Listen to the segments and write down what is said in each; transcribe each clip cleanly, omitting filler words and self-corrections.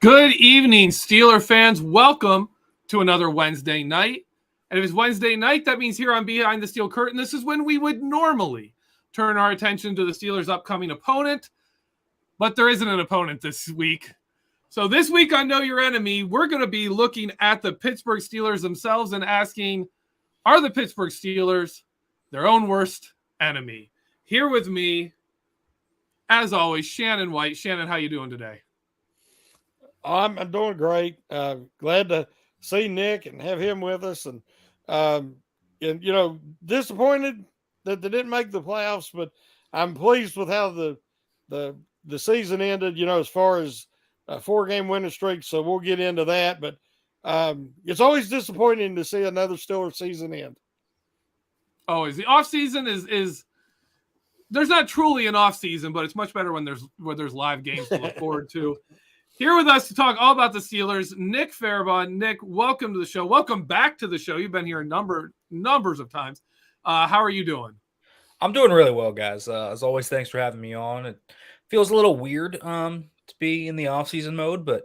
Good evening, Steeler fans. Welcome to another Wednesday night. And if it's Wednesday night, that means here on Behind the Steel Curtain, this is when we would normally turn our attention to the Steelers' upcoming opponent. But there isn't an opponent this week. So this week on Know Your Enemy, we're going to be looking at the Pittsburgh Steelers themselves and asking, are the Pittsburgh Steelers their own worst enemy? Here with me, as always, Shannon White. Shannon, how you doing today? I'm doing great. Glad to see Nick and have him with us. And disappointed that they didn't make the playoffs, but I'm pleased with how the season ended, as far as a 4-game winning streak. So we'll get into that. But it's always disappointing to see another Steelers season end. Always. The offseason is there's not truly an offseason, but it's much better when there's live games to look forward to. Here with us to talk all about the Steelers, Nick Farabaugh. Nick, welcome to the show. Welcome back to the show. You've been here numbers of times. How are you doing? I'm doing really well, guys. As always, thanks for having me on. It feels a little weird to be in the off-season mode, but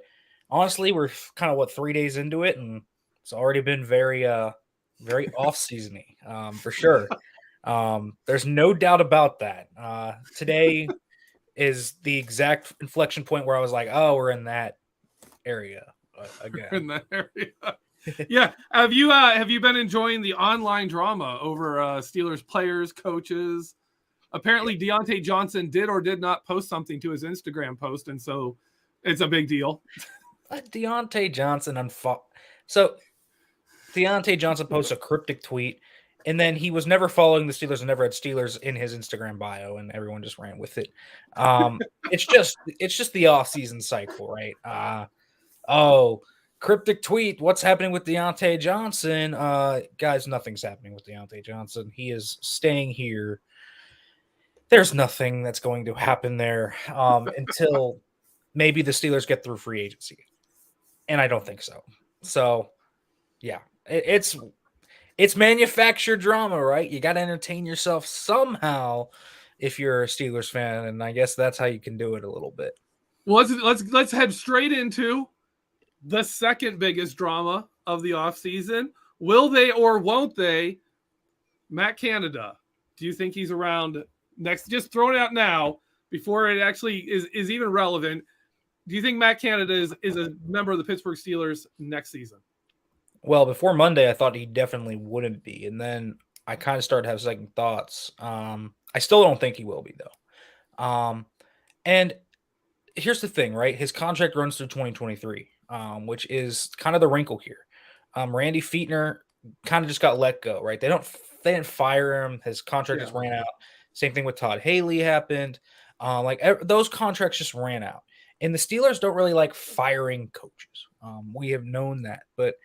honestly, we're kind of 3 days into it, and it's already been very off-seasony for sure. There's no doubt about that. Today is the exact inflection point where I was like, oh, we're in that area again. In that area. Yeah. Have you been enjoying the online drama over Steelers players, coaches? Apparently Deontay Johnson did or did not post something to his Instagram post, and so it's a big deal. Deontay Johnson So Deontay Johnson posts a cryptic tweet, and then he was never following the Steelers and never had Steelers in his Instagram bio, and everyone just ran with it. It's just the off-season cycle, right? Cryptic tweet, what's happening with Deontay Johnson? Guys, nothing's happening with Deontay Johnson. He is staying here. There's nothing that's going to happen there until maybe the Steelers get through free agency. And I don't think so. So, yeah, it's manufactured drama, right? You got to entertain yourself somehow if you're a Steelers fan, and I guess that's how you can do it a little bit. Well, let's head straight into the second biggest drama of the offseason. Will they or won't they? Matt Canada. Do you think he's around next? Just throwing it out now before it actually is even relevant. Do you think Matt Canada is a member of the Pittsburgh Steelers next season? Well, before Monday, I thought he definitely wouldn't be. And then I kind of started to have second thoughts. I still don't think he will be, though. And here's the thing, right? His contract runs through 2023, which is kind of the wrinkle here. Randy Fichtner kind of just got let go, right? They didn't fire him. His contract just ran out. Same thing with Todd Haley happened. Those contracts just ran out. And the Steelers don't really like firing coaches. We have known that. But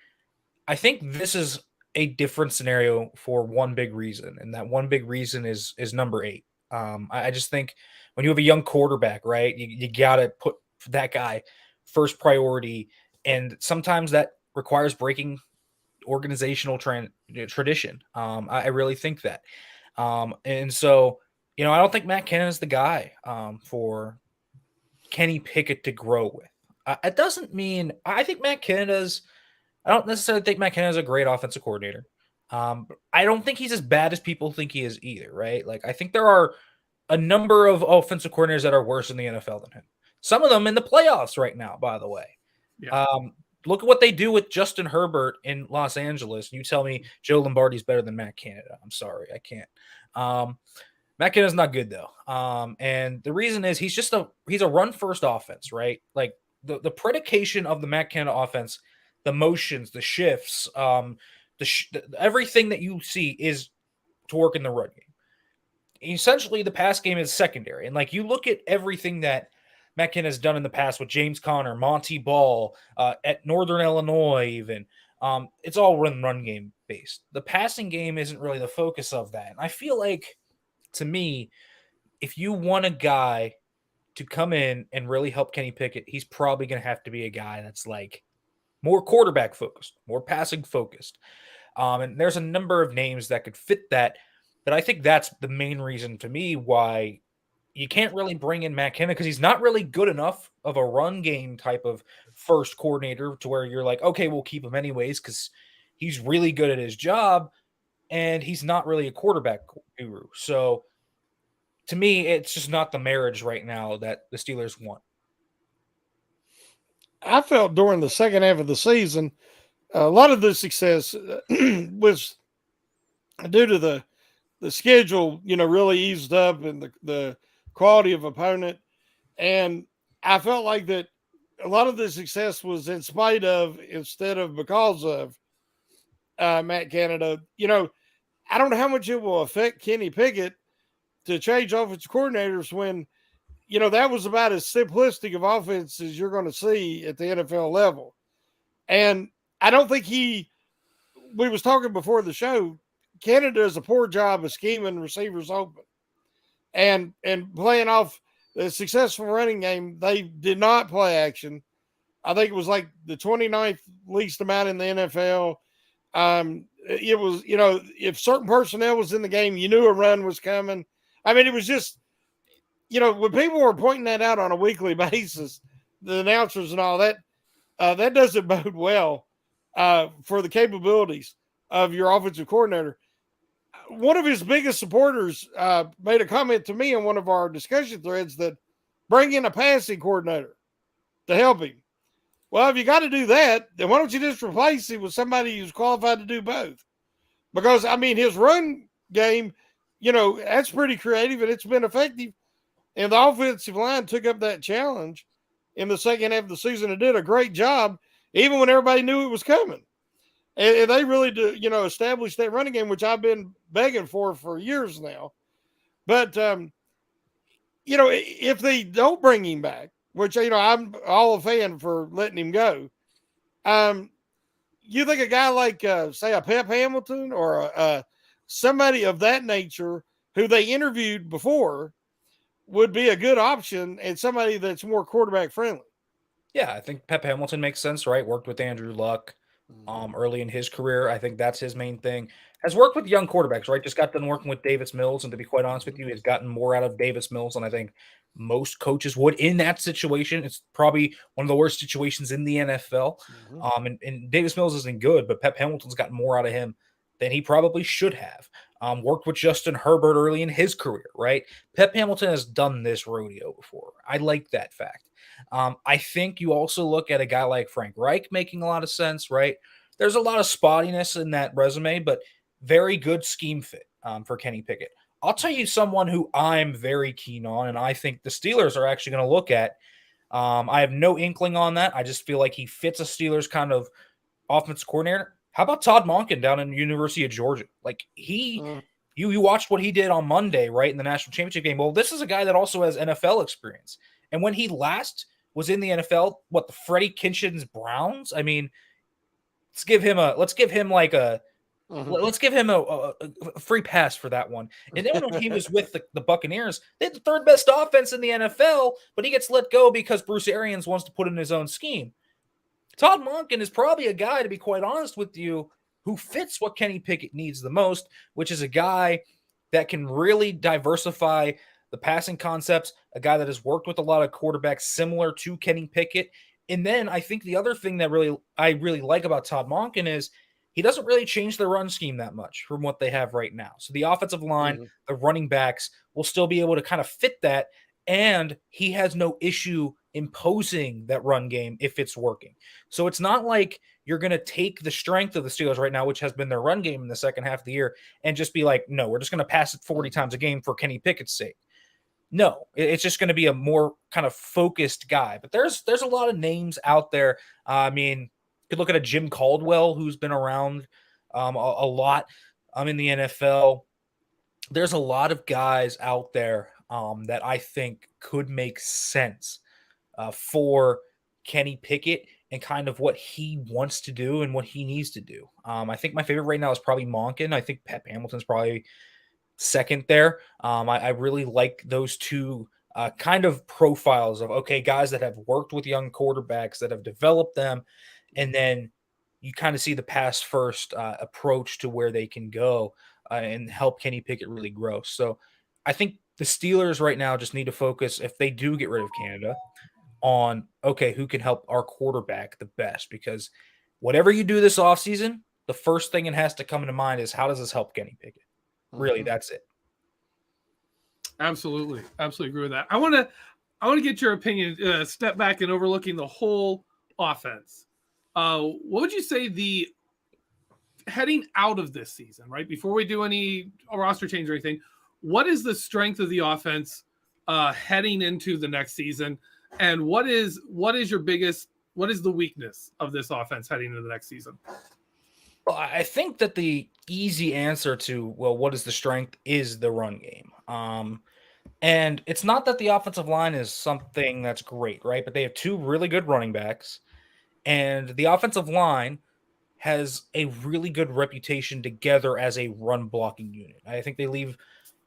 I think this is a different scenario for one big reason, and that one big reason is number 8. I just think when you have a young quarterback, right, you got to put that guy first priority, and sometimes that requires breaking organizational tradition. I really think that. And so, I don't think Matt Canada is the guy for Kenny Pickett to grow with. It doesn't mean – I think Matt Canada's – I don't necessarily think Matt Canada is a great offensive coordinator. I don't think he's as bad as people think he is either, right? Like, I think there are a number of offensive coordinators that are worse in the NFL than him. Some of them in the playoffs right now, by the way. Yeah. Look at what they do with Justin Herbert in Los Angeles. You tell me Joe Lombardi's better than Matt Canada. I'm sorry, I can't. Matt Canada's not good, though. And the reason is he's a run-first offense, right? Like, the predication of the Matt Canada offense – the motions, the shifts, everything that you see is to work in the run game. Essentially, the pass game is secondary. And, you look at everything that Matt Canada has done in the past with James Conner, Monty Ball, at Northern Illinois even, it's all run game based. The passing game isn't really the focus of that. And I feel like, to me, if you want a guy to come in and really help Kenny Pickett, he's probably going to have to be a guy that's more quarterback focused, more passing focused. And there's a number of names that could fit that. But I think that's the main reason to me why you can't really bring in Matt Canada because he's not really good enough of a run game type of first coordinator to where you're like, okay, we'll keep him anyways because he's really good at his job and he's not really a quarterback guru. So to me, it's just not the marriage right now that the Steelers want. I felt during the second half of the season, a lot of the success was due to the schedule, really eased up and the quality of opponent. And I felt like that a lot of the success was in spite of instead of because of Matt Canada. I don't know how much it will affect Kenny Pickett to change offensive coordinators when, that was about as simplistic of offense as you're going to see at the NFL level. And I don't think we was talking before the show, Canada does a poor job of scheming receivers open and playing off the successful running game. They did not play action. I think it was like the 29th least amount in the NFL. It was, if certain personnel was in the game, you knew a run was coming. I mean, it was just, when people were pointing that out on a weekly basis, the announcers and all that, that doesn't bode well for the capabilities of your offensive coordinator. One of his biggest supporters made a comment to me in one of our discussion threads that bring in a passing coordinator to help him. Well, if you got to do that, then why don't you just replace him with somebody who's qualified to do both? Because, I mean, his run game, that's pretty creative and it's been effective. And the offensive line took up that challenge in the second half of the season and did a great job, even when everybody knew it was coming. And they really do, establish that running game, which I've been begging for years now. But, if they don't bring him back, which, I'm all a fan for letting him go. You think a guy like, say, a Pep Hamilton or somebody of that nature who they interviewed before would be a good option and somebody that's more quarterback friendly? Yeah, I think Pep Hamilton makes sense, right? Worked with Andrew Luck early in his career. I think that's his main thing. Has worked with young quarterbacks, right? Just got done working with Davis Mills, and to be quite honest with you, has gotten more out of Davis Mills than I think most coaches would in that situation. It's probably one of the worst situations in the NFL. And Davis Mills isn't good, but Pep Hamilton's gotten more out of him than he probably should have. Worked with Justin Herbert early in his career, right? Pep Hamilton has done this rodeo before. I like that fact. I think you also look at a guy like Frank Reich making a lot of sense, right? There's a lot of spottiness in that resume, but very good scheme fit for Kenny Pickett. I'll tell you someone who I'm very keen on, and I think the Steelers are actually going to look at. I have no inkling on that. I just feel like he fits a Steelers kind of offensive coordinator. How about Todd Monken down in the University of Georgia? Like you watched what he did on Monday, right, in the national championship game. Well, this is a guy that also has NFL experience. And when he last was in the NFL, the Freddie Kitchens Browns? I mean, let's give him a free pass for that one. And then when he was with the Buccaneers, they had the third best offense in the NFL, but he gets let go because Bruce Arians wants to put in his own scheme. Todd Monken is probably a guy, to be quite honest with you, who fits what Kenny Pickett needs the most, which is a guy that can really diversify the passing concepts, a guy that has worked with a lot of quarterbacks similar to Kenny Pickett. And then I think the other thing that I really like about Todd Monken is he doesn't really change the run scheme that much from what they have right now. So the offensive line, the running backs will still be able to kind of fit that. And he has no issue imposing that run game if it's working. So it's not like you're going to take the strength of the Steelers right now, which has been their run game in the second half of the year, and just be like, no, we're just going to pass it 40 times a game for Kenny Pickett's sake. No, it's just going to be a more kind of focused guy. But there's a lot of names out there. I mean, you could look at a Jim Caldwell who's been around a lot in the NFL. There's a lot of guys out there that I think could make sense for Kenny Pickett and kind of what he wants to do and what he needs to do. I think my favorite right now is probably Monken. I think Pep Hamilton's probably second there. I really like those two kind of profiles of, okay, guys that have worked with young quarterbacks, that have developed them, and then you kind of see the pass first approach to where they can go and help Kenny Pickett really grow. So I think the Steelers right now just need to focus, if they do get rid of Canada, on, okay, who can help our quarterback the best? Because whatever you do this offseason, the first thing that has to come into mind is, how does this help Kenny Pickett? Really, that's it. Absolutely agree with that. I want to get your opinion. Step back and overlooking the whole offense. What would you say the heading out of this season, right before we do any roster change or anything? What is the strength of the offense heading into the next season, and what is the weakness of this offense heading into the next season? Well, I think that the easy answer to, well, what is the strength, is the run game. And it's not that the offensive line is something that's great, right? But they have 2 really good running backs, and the offensive line has a really good reputation together as a run blocking unit. I think they leave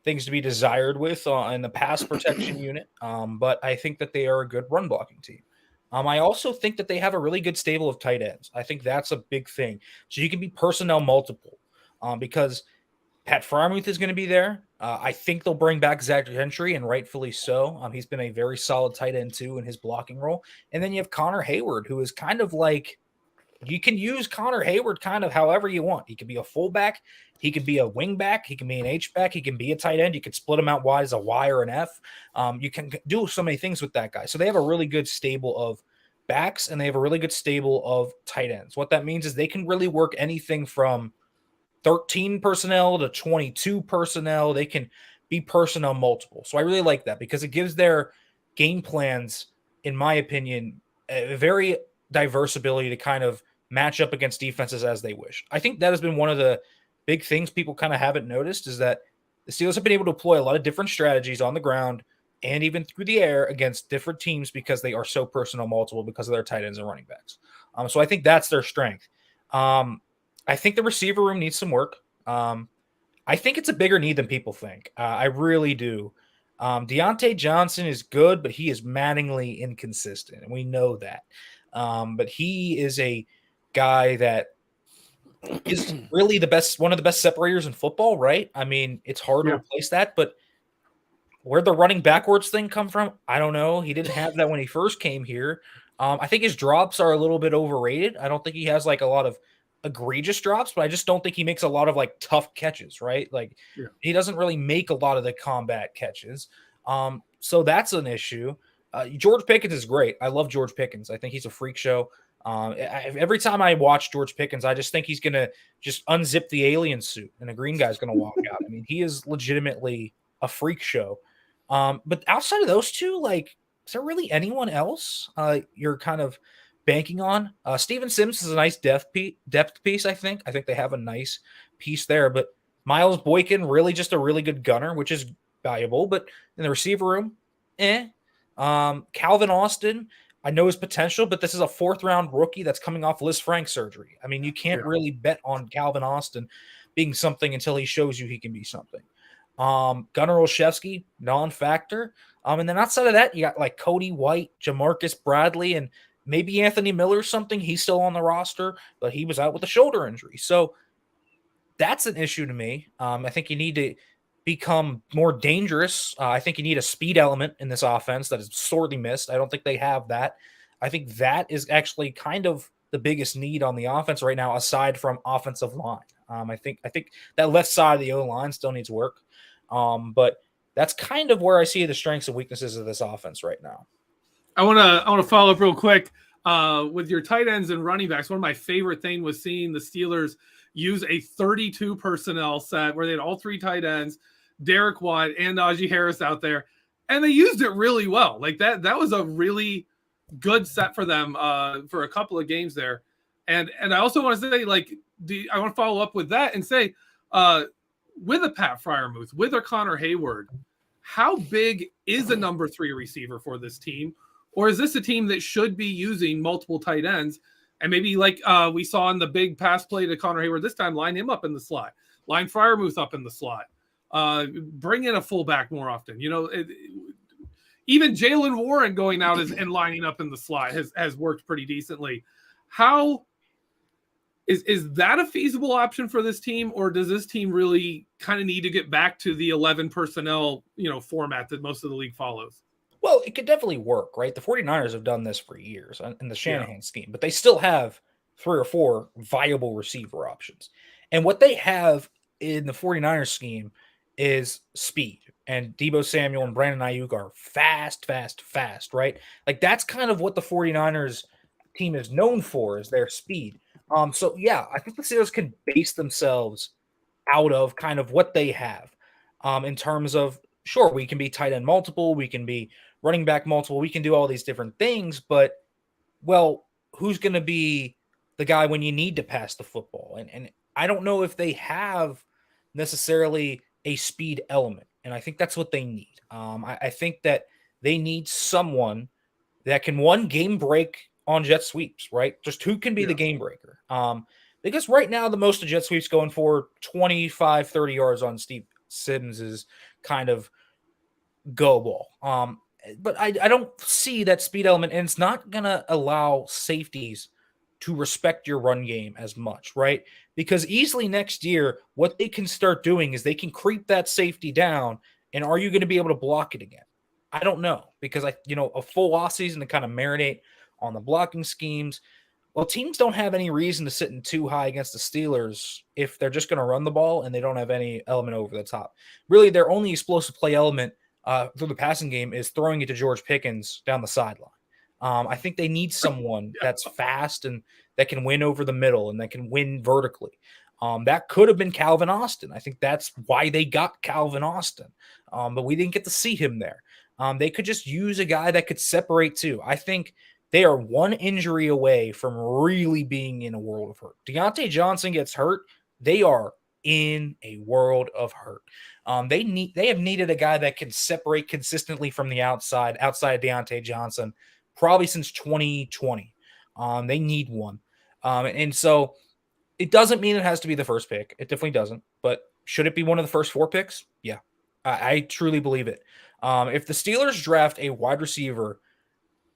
things to be desired with in the pass protection unit, but I think that they are a good run blocking team. I also think that they have a really good stable of tight ends. I think that's a big thing. So you can be personnel multiple, because Pat Freiermuth is going to be there. I think they'll bring back Zach Gentry, and rightfully so. He's been a very solid tight end too in his blocking role. And then you have Connor Hayward, who is kind of like, you can use Connor Hayward kind of however you want. He can be a fullback, he can be a wingback, he can be an H-back, he can be a tight end. You can split him out wide as a Y or an F. You can do so many things with that guy. So they have a really good stable of backs, and they have a really good stable of tight ends. What that means is they can really work anything from 13 personnel to 22 personnel. They can be personnel multiple. So I really like that, because it gives their game plans, in my opinion, a very diverse ability to kind of match up against defenses as they wish. I think that has been one of the big things people kind of haven't noticed, is that the Steelers have been able to deploy a lot of different strategies on the ground and even through the air against different teams, because they are so personnel multiple because of their tight ends and running backs. So I think that's their strength. I think the receiver room needs some work. I think it's a bigger need than people think. I really do. Deontay Johnson is good, but he is maddeningly inconsistent, and we know that. But he is a guy that is really one of the best separators in football, right? I mean, it's hard to replace that, but where'd the running backwards thing come from? I don't know. He didn't have that when he first came here. I think his drops are a little bit overrated. I don't think he has like a lot of egregious drops, but I just don't think he makes a lot of like tough catches, right? Like he doesn't really make a lot of the combat catches. So that's an issue. George Pickens is great. I love George Pickens. I think he's a freak show. Every time I watch George Pickens, I just think he's going to just unzip the alien suit and a green guy's going to walk out. I mean, he is legitimately a freak show. But outside of those two, like, is there really anyone else you're kind of banking on? Steven Sims is a nice depth piece, I think. I think they have a nice piece there. But Miles Boykin, really just a really good gunner, which is valuable. But in the receiver room, Calvin Austin, I know his potential, but this is a 4th-round rookie that's coming off Liz Frank surgery. I mean, you can't really bet on Calvin Austin being something until he shows you he can be something. Gunnar Olszewski, non-factor. And then outside of that, you got like Cody White, Jamarcus Bradley, and maybe Anthony Miller, something. He's still on the roster, but he was out with a shoulder injury. So that's an issue to me. I think you need to become more dangerous. I think you need a speed element in this offense that is sorely missed. I don't think they have that. I think that is actually kind of the biggest need on the offense right now, aside from offensive line. I think that left side of the O-line still needs work. But that's kind of where I see the strengths and weaknesses of this offense right now. I want to follow up real quick with your tight ends and running backs. One of my favorite things was seeing the Steelers use a 32 personnel set where they had all 3 tight ends, Derek Watt and Najee Harris out there, and they used it really well. Like that was a really good set for them for a couple of games there. And I also want to say, like, I want to follow up with that and say, with a Pat Freiermuth, with a Connor Hayward, how big is a number 3 receiver for this team? Or is this a team that should be using multiple tight ends? And maybe like we saw in the big pass play to Connor Hayward this time, line him up in the slot, line Freiermuth up in the slot, bring in a fullback more often. You know, even Jalen Warren going out and lining up in the slot has worked pretty decently. How Is that a feasible option for this team, or does this team really kind of need to get back to the 11 personnel, format that most of the league follows? Well, it could definitely work, right? The 49ers have done this for years in the Shanahan Yeah. scheme, but they still have 3 or 4 viable receiver options. And what they have in the 49ers scheme is speed. And Deebo Samuel and Brandon Ayuk are fast, right? Like that's kind of what the 49ers team is known for, is their speed. So yeah, I think the Steelers can base themselves out of kind of what they have, in terms of, sure, we can be tight end multiple, we can be running back multiple, we can do all these different things, but well, who's going to be the guy when you need to pass the football? And I don't know if they have necessarily a speed element, and I think that's what they need. I think that they need someone that can, one, game break on jet sweeps, right? Just who can be the game breaker. Because right now the most of jet sweeps going for 25, 30 yards on Steve Sims is kind of go ball. But I don't see that speed element, and it's not going to allow safeties to respect your run game as much, right? Because easily next year, what they can start doing is they can creep that safety down, and are you going to be able to block it again? I don't know, because a full off season to kind of marinate on the blocking schemes. Well, teams don't have any reason to sit in too high against the Steelers if they're just going to run the ball and they don't have any element over the top. Really, their only explosive play element through the passing game is throwing it to George Pickens down the sideline. I think they need someone that's fast and that can win over the middle and that can win vertically. That could have been Calvin Austin. I think that's why they got Calvin Austin, but we didn't get to see him there. They could just use a guy that could separate too. I think they are one injury away from really being in a world of hurt. Deontay Johnson gets hurt, they are in a world of hurt. They have needed a guy that can separate consistently from the outside of Deontay Johnson probably since 2020. They need one. And so it doesn't mean it has to be the first pick. It definitely doesn't. But should it be one of the first 4 picks? Yeah, I truly believe it. If the Steelers draft a wide receiver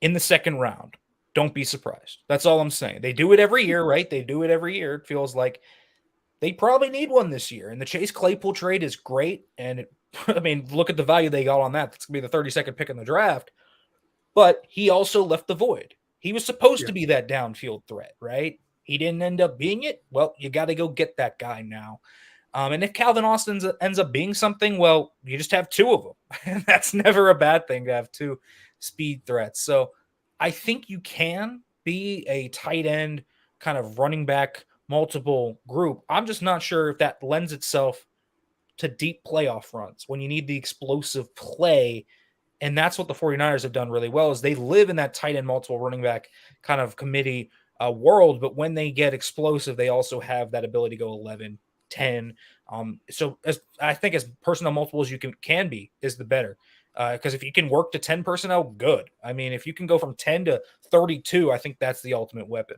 in the 2nd round, don't be surprised. That's all I'm saying. They do it every year, right? They do it every year. It feels like they probably need one this year. And the Chase Claypool trade is great. And look at the value they got on that. That's going to be the 32nd pick in the draft. But he also left the void. He was supposed to be that downfield threat, right? He didn't end up being it. Well, you got to go get that guy now. And if Calvin Austin ends up being something, well, you just have 2 of them. And that's never a bad thing to have 2 speed threats. So I think you can be a tight end kind of running back multiple group. I'm just not sure if that lends itself to deep playoff runs when you need the explosive play. And that's what the 49ers have done really well, is they live in that tight end multiple running back kind of committee world. But when they get explosive, they also have that ability to go 11, 10. So I think as personnel multiple as you can be is the better. Because if you can work to 10 personnel, good. If you can go from 10 to 32, I think that's the ultimate weapon.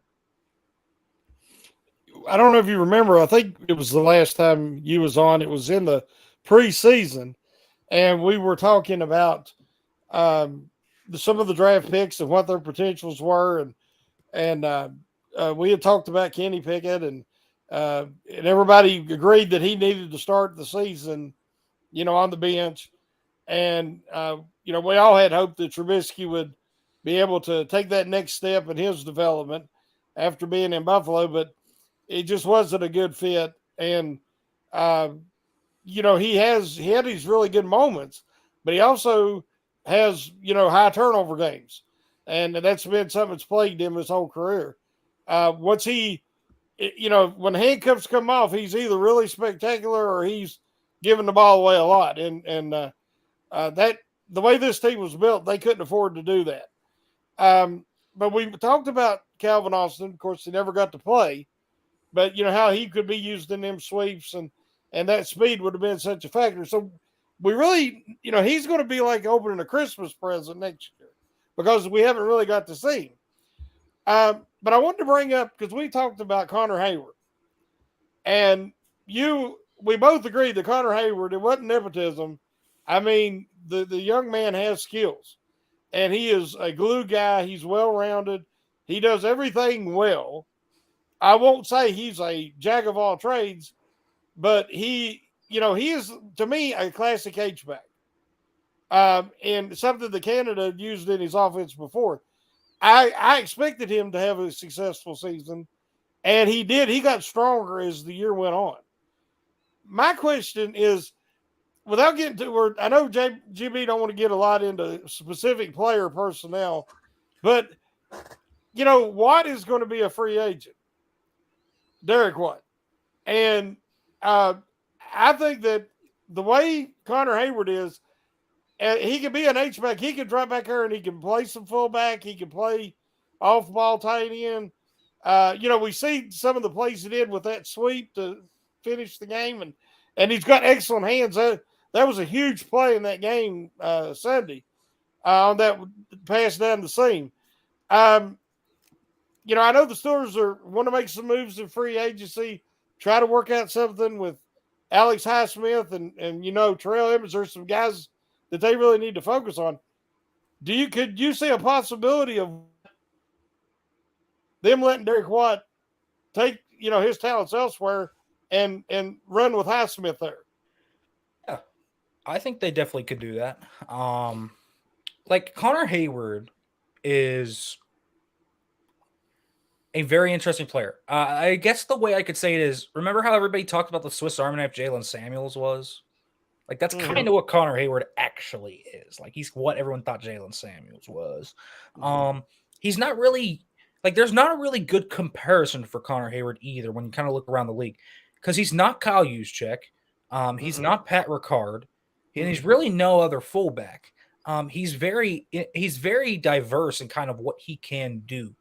I don't know if you remember, I think it was the last time you was on, it was in the preseason, and we were talking about some of the draft picks and what their potentials were, and we had talked about Kenny Pickett, and everybody agreed that he needed to start the season, on the bench. And, we all had hope that Trubisky would be able to take that next step in his development after being in Buffalo, but it just wasn't a good fit. And, he had these really good moments, but he also has, high turnover games. And that's been something that's plagued him his whole career. Once when handcuffs come off, he's either really spectacular or he's giving the ball away a lot. And that the way this team was built, they couldn't afford to do that. But we talked about Calvin Austin. Of course, he never got to play, but how he could be used in them sweeps and that speed would have been such a factor. So we really, he's going to be like opening a Christmas present next year because we haven't really got to see him. But I wanted to bring up, because we talked about Connor Hayward, and we both agreed that Connor Hayward, it wasn't nepotism. The young man has skills, and he is a glue guy. He's well-rounded. He does everything well. I won't say he's a jack of all trades, but he is, to me, a classic H-back. And something that Canada used in his offense before. I expected him to have a successful season, and he did. He got stronger as the year went on. My question is, without getting to where I know GB don't want to get a lot into specific player personnel, but Watt is going to be a free agent. Derek Watt. And I think that the way Connor Hayward is, he can be an H-back. He can drop back there and he can play some fullback. He can play off-ball tight end. We see some of the plays he did with that sweep to finish the game, and he's got excellent hands. That was a huge play in that game Sunday on that pass down the seam. I know the Steelers want to make some moves in free agency, try to work out something with Alex Highsmith and Terrell Edmonds. There's some guys that they really need to focus on. Could you see a possibility of them letting Derek Watt take his talents elsewhere and run with Highsmith there? Yeah, I think they definitely could do that. Like Connor Hayward is a very interesting player. I guess the way I could say it is, remember how everybody talked about the Swiss Army knife Jalen Samuels was? Like, that's kind of what Connor Hayward actually is. Like, he's what everyone thought Jalen Samuels was. He's not really, like, there's not a really good comparison for Connor Hayward either when you kind of look around the league. Because he's not Kyle Juszczyk. He's not Pat Ricard. And he's really no other fullback. He's very diverse in kind of what he can do.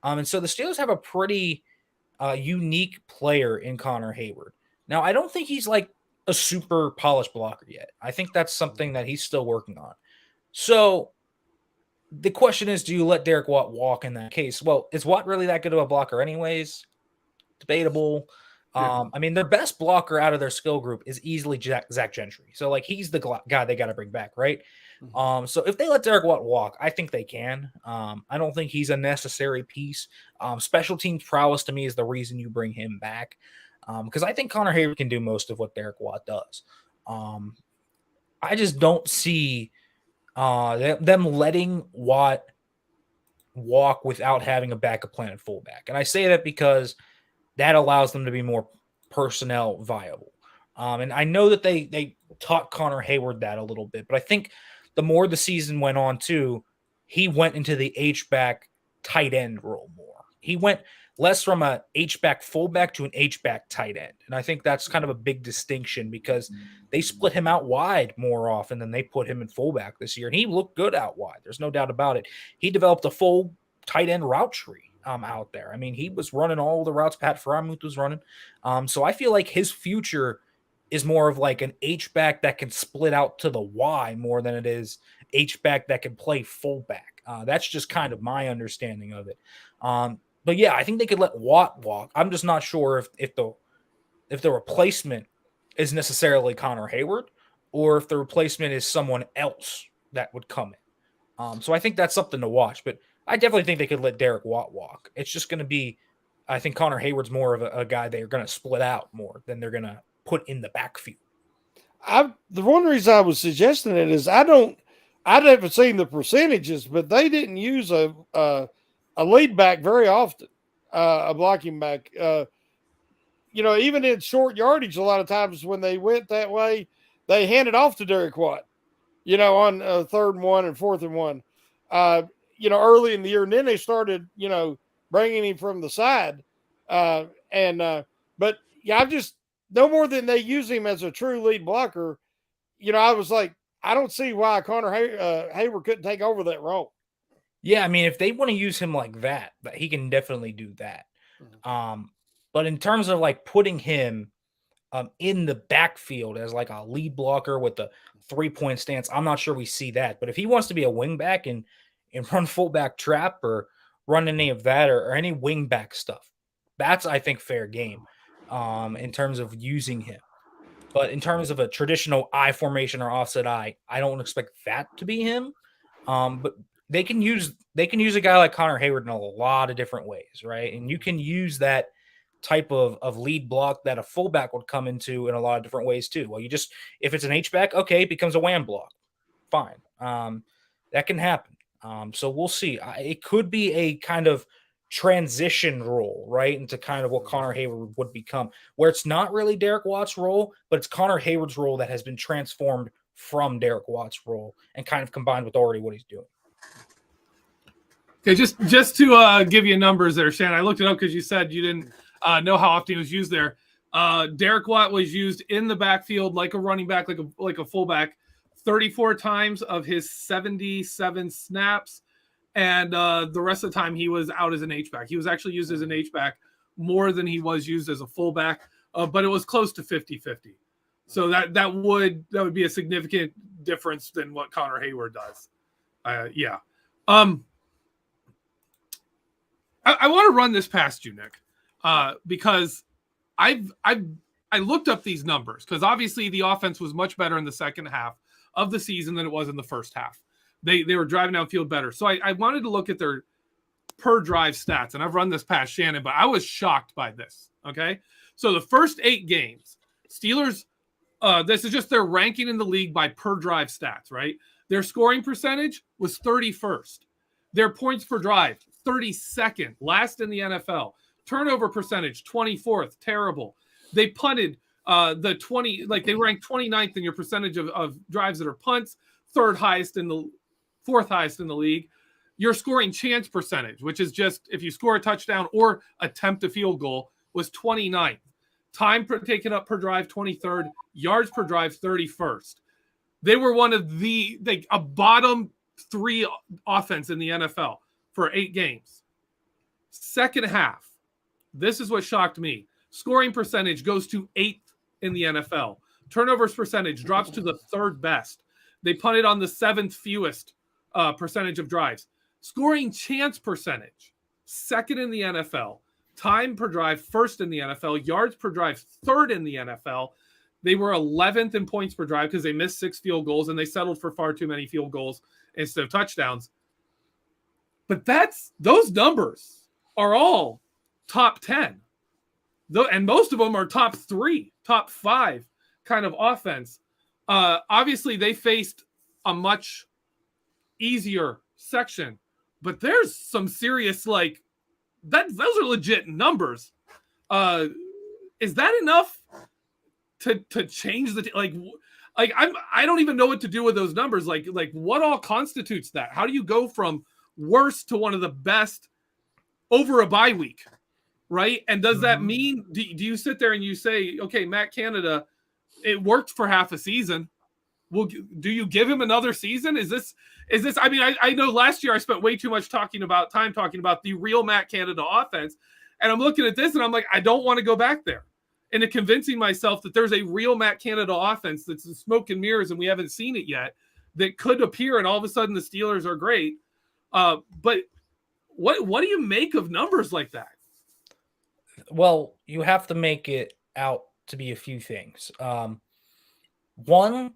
And so the Steelers have a pretty unique player in Connor Hayward. Now, I don't think he's like a super polished blocker yet. I think that's something that he's still working on. So the question is, do you let Derek Watt walk in that case? Well, is Watt really that good of a blocker anyways? Debatable. I mean, their best blocker out of their skill group is easily Zach Gentry. So, like, he's the guy they got to bring back, right? So if they let Derek Watt walk, I think they can. I don't think he's a necessary piece. Special teams prowess to me is the reason you bring him back. Because I think Connor Hayward can do most of what Derek Watt does. I just don't see them letting Watt walk without having a backup plan at fullback. And I say that because that allows them to be more personnel viable. And I know that they taught Connor Hayward that a little bit, but I think the more the season went on too, he went into the H-back tight end role more. He went less from a H-back fullback to an H-back tight end. And I think that's kind of a big distinction because they split him out wide more often than they put him in fullback this year. And he looked good out wide. There's no doubt about it. He developed a full tight end route tree out there. I mean, he was running all the routes Pat Freiermuth was running. So I feel like his future is more of like an H-back that can split out to the Y more than it is H-back that can play fullback. That's just kind of my understanding of it. But yeah, I think they could let Watt walk. I'm just not sure if the replacement is necessarily Connor Hayward or if the replacement is someone else that would come in. So I think that's something to watch. But I definitely think they could let Derek Watt walk. It's just going to be, I think Connor Hayward's more of a guy they're going to split out more than they're going to put in the backfield. The one reason I was suggesting it is I haven't seen the percentages, but they didn't use a lead back very often, a blocking back. Even in short yardage, a lot of times when they went that way, they handed off to Derek Watt, on 3rd and 1 and 4th and 1, early in the year. And then they started, bringing him from the side. But yeah, I've just, no more than they use him as a true lead blocker. I was like, I don't see why Connor Hayward couldn't take over that role. Yeah, I mean, if they want to use him like that, he can definitely do that. But in terms of like putting him in the backfield as like a lead blocker with the 3-point stance, I'm not sure we see that. But if he wants to be a wingback and run fullback trap or run any of that or any wingback stuff, that's, I think, fair game in terms of using him. But in terms of a traditional I formation or offset I don't expect that to be him. But they can use a guy like Connor Hayward in a lot of different ways, right? And you can use that type of lead block that a fullback would come into in a lot of different ways too. Well, if it's an H-back, okay, it becomes a wham block. Fine. That can happen. So we'll see. It could be a kind of transition role, right, into kind of what Connor Hayward would become, where it's not really Derek Watt's role, but it's Connor Hayward's role that has been transformed from Derek Watt's role and kind of combined with already what he's doing. Okay, just to give you numbers there, Shannon, I looked it up because you said you didn't know how often he was used there. Derek Watt was used in the backfield like a running back, like a fullback, 34 times of his 77 snaps, and the rest of the time he was out as an H-back. He was actually used as an H-back more than he was used as a fullback, but it was close to 50-50. So that would be a significant difference than what Connor Hayward does. Yeah. I want to run this past you, Nick, because I looked up these numbers because obviously the offense was much better in the second half of the season than it was in the first half. They were driving downfield better. So I wanted to look at their per drive stats, and I've run this past Shannon, but I was shocked by this. Okay, so the first 8 games, Steelers. This is just their ranking in the league by per drive stats, right? Their scoring percentage was 31st. Their points per drive, 32nd, last in the NFL. Turnover percentage, 24th, terrible. They punted they ranked 29th in your percentage of drives that are punts, fourth highest in the league. Your scoring chance percentage, which is just if you score a touchdown or attempt a field goal, was 29th. Time taken up per drive, 23rd. Yards per drive, 31st. They were one of a bottom 3 offense in the NFL for 8 games. Second half, this is what shocked me. Scoring percentage goes to 8th in the NFL. Turnovers percentage drops to the 3rd best. They punted on the 7th fewest percentage of drives. Scoring chance percentage, 2nd in the NFL. Time per drive, 1st in the NFL. Yards per drive, 3rd in the NFL. They were 11th in points per drive because they missed 6 field goals and they settled for far too many field goals instead of touchdowns. But those numbers are all top 10. And most of them are top 3, top 5 kind of offense. Obviously, they faced a much easier section, but there's some serious those are legit numbers. Is that enough to change I don't even know what to do with those numbers. Like what all constitutes that? How do you go from worst to one of the best over a bye week, right? And does that mean do you sit there and you say, okay, Matt Canada, it worked for half a season? Well, do you give him another season? Is this? I mean, I know last year I spent way too much talking about the real Matt Canada offense, and I'm looking at this and I'm like, I don't want to go back there into convincing myself that there's a real Matt Canada offense that's smoke and mirrors and we haven't seen it yet that could appear, and all of a sudden the Steelers are great. But what do you make of numbers like that? Well, you have to make it out to be a few things. One,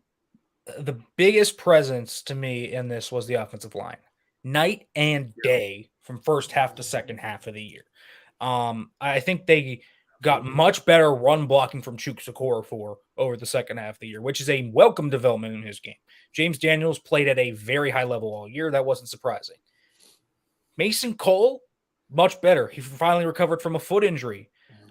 the biggest presence to me in this was the offensive line, night and day from first half to second half of the year. I think they got much better run blocking from Chukwuekorfor over the second half of the year, which is a welcome development in his game. James Daniels played at a very high level all year. That wasn't surprising. Mason Cole, much better. He finally recovered from a foot injury.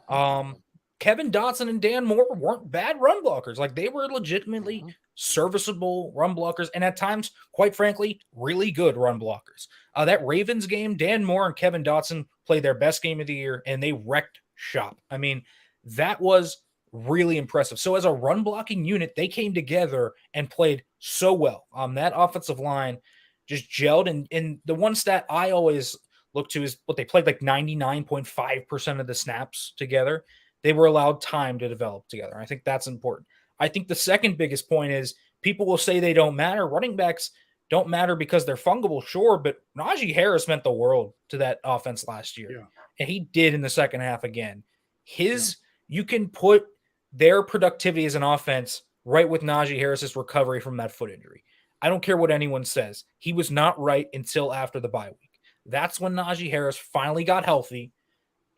Kevin Dotson and Dan Moore weren't bad run blockers. They were legitimately serviceable run blockers, and at times, quite frankly, really good run blockers. That Ravens game, Dan Moore and Kevin Dotson played their best game of the year, and they wrecked shop. I mean, that was really impressive. So as a run blocking unit, they came together and played so well. That offensive line just gelled, and the one stat I always look to is what they played 99.5% of the snaps together. They were allowed time to develop together. I think that's important. I think the second biggest point is people will say they don't matter. Running backs don't matter because they're fungible, sure, but Najee Harris meant the world to that offense last year. Yeah. And he did in the second half again. You can put their productivity as an offense right with Najee Harris's recovery from that foot injury. I don't care what anyone says. He was not right until after the bye week. That's when Najee Harris finally got healthy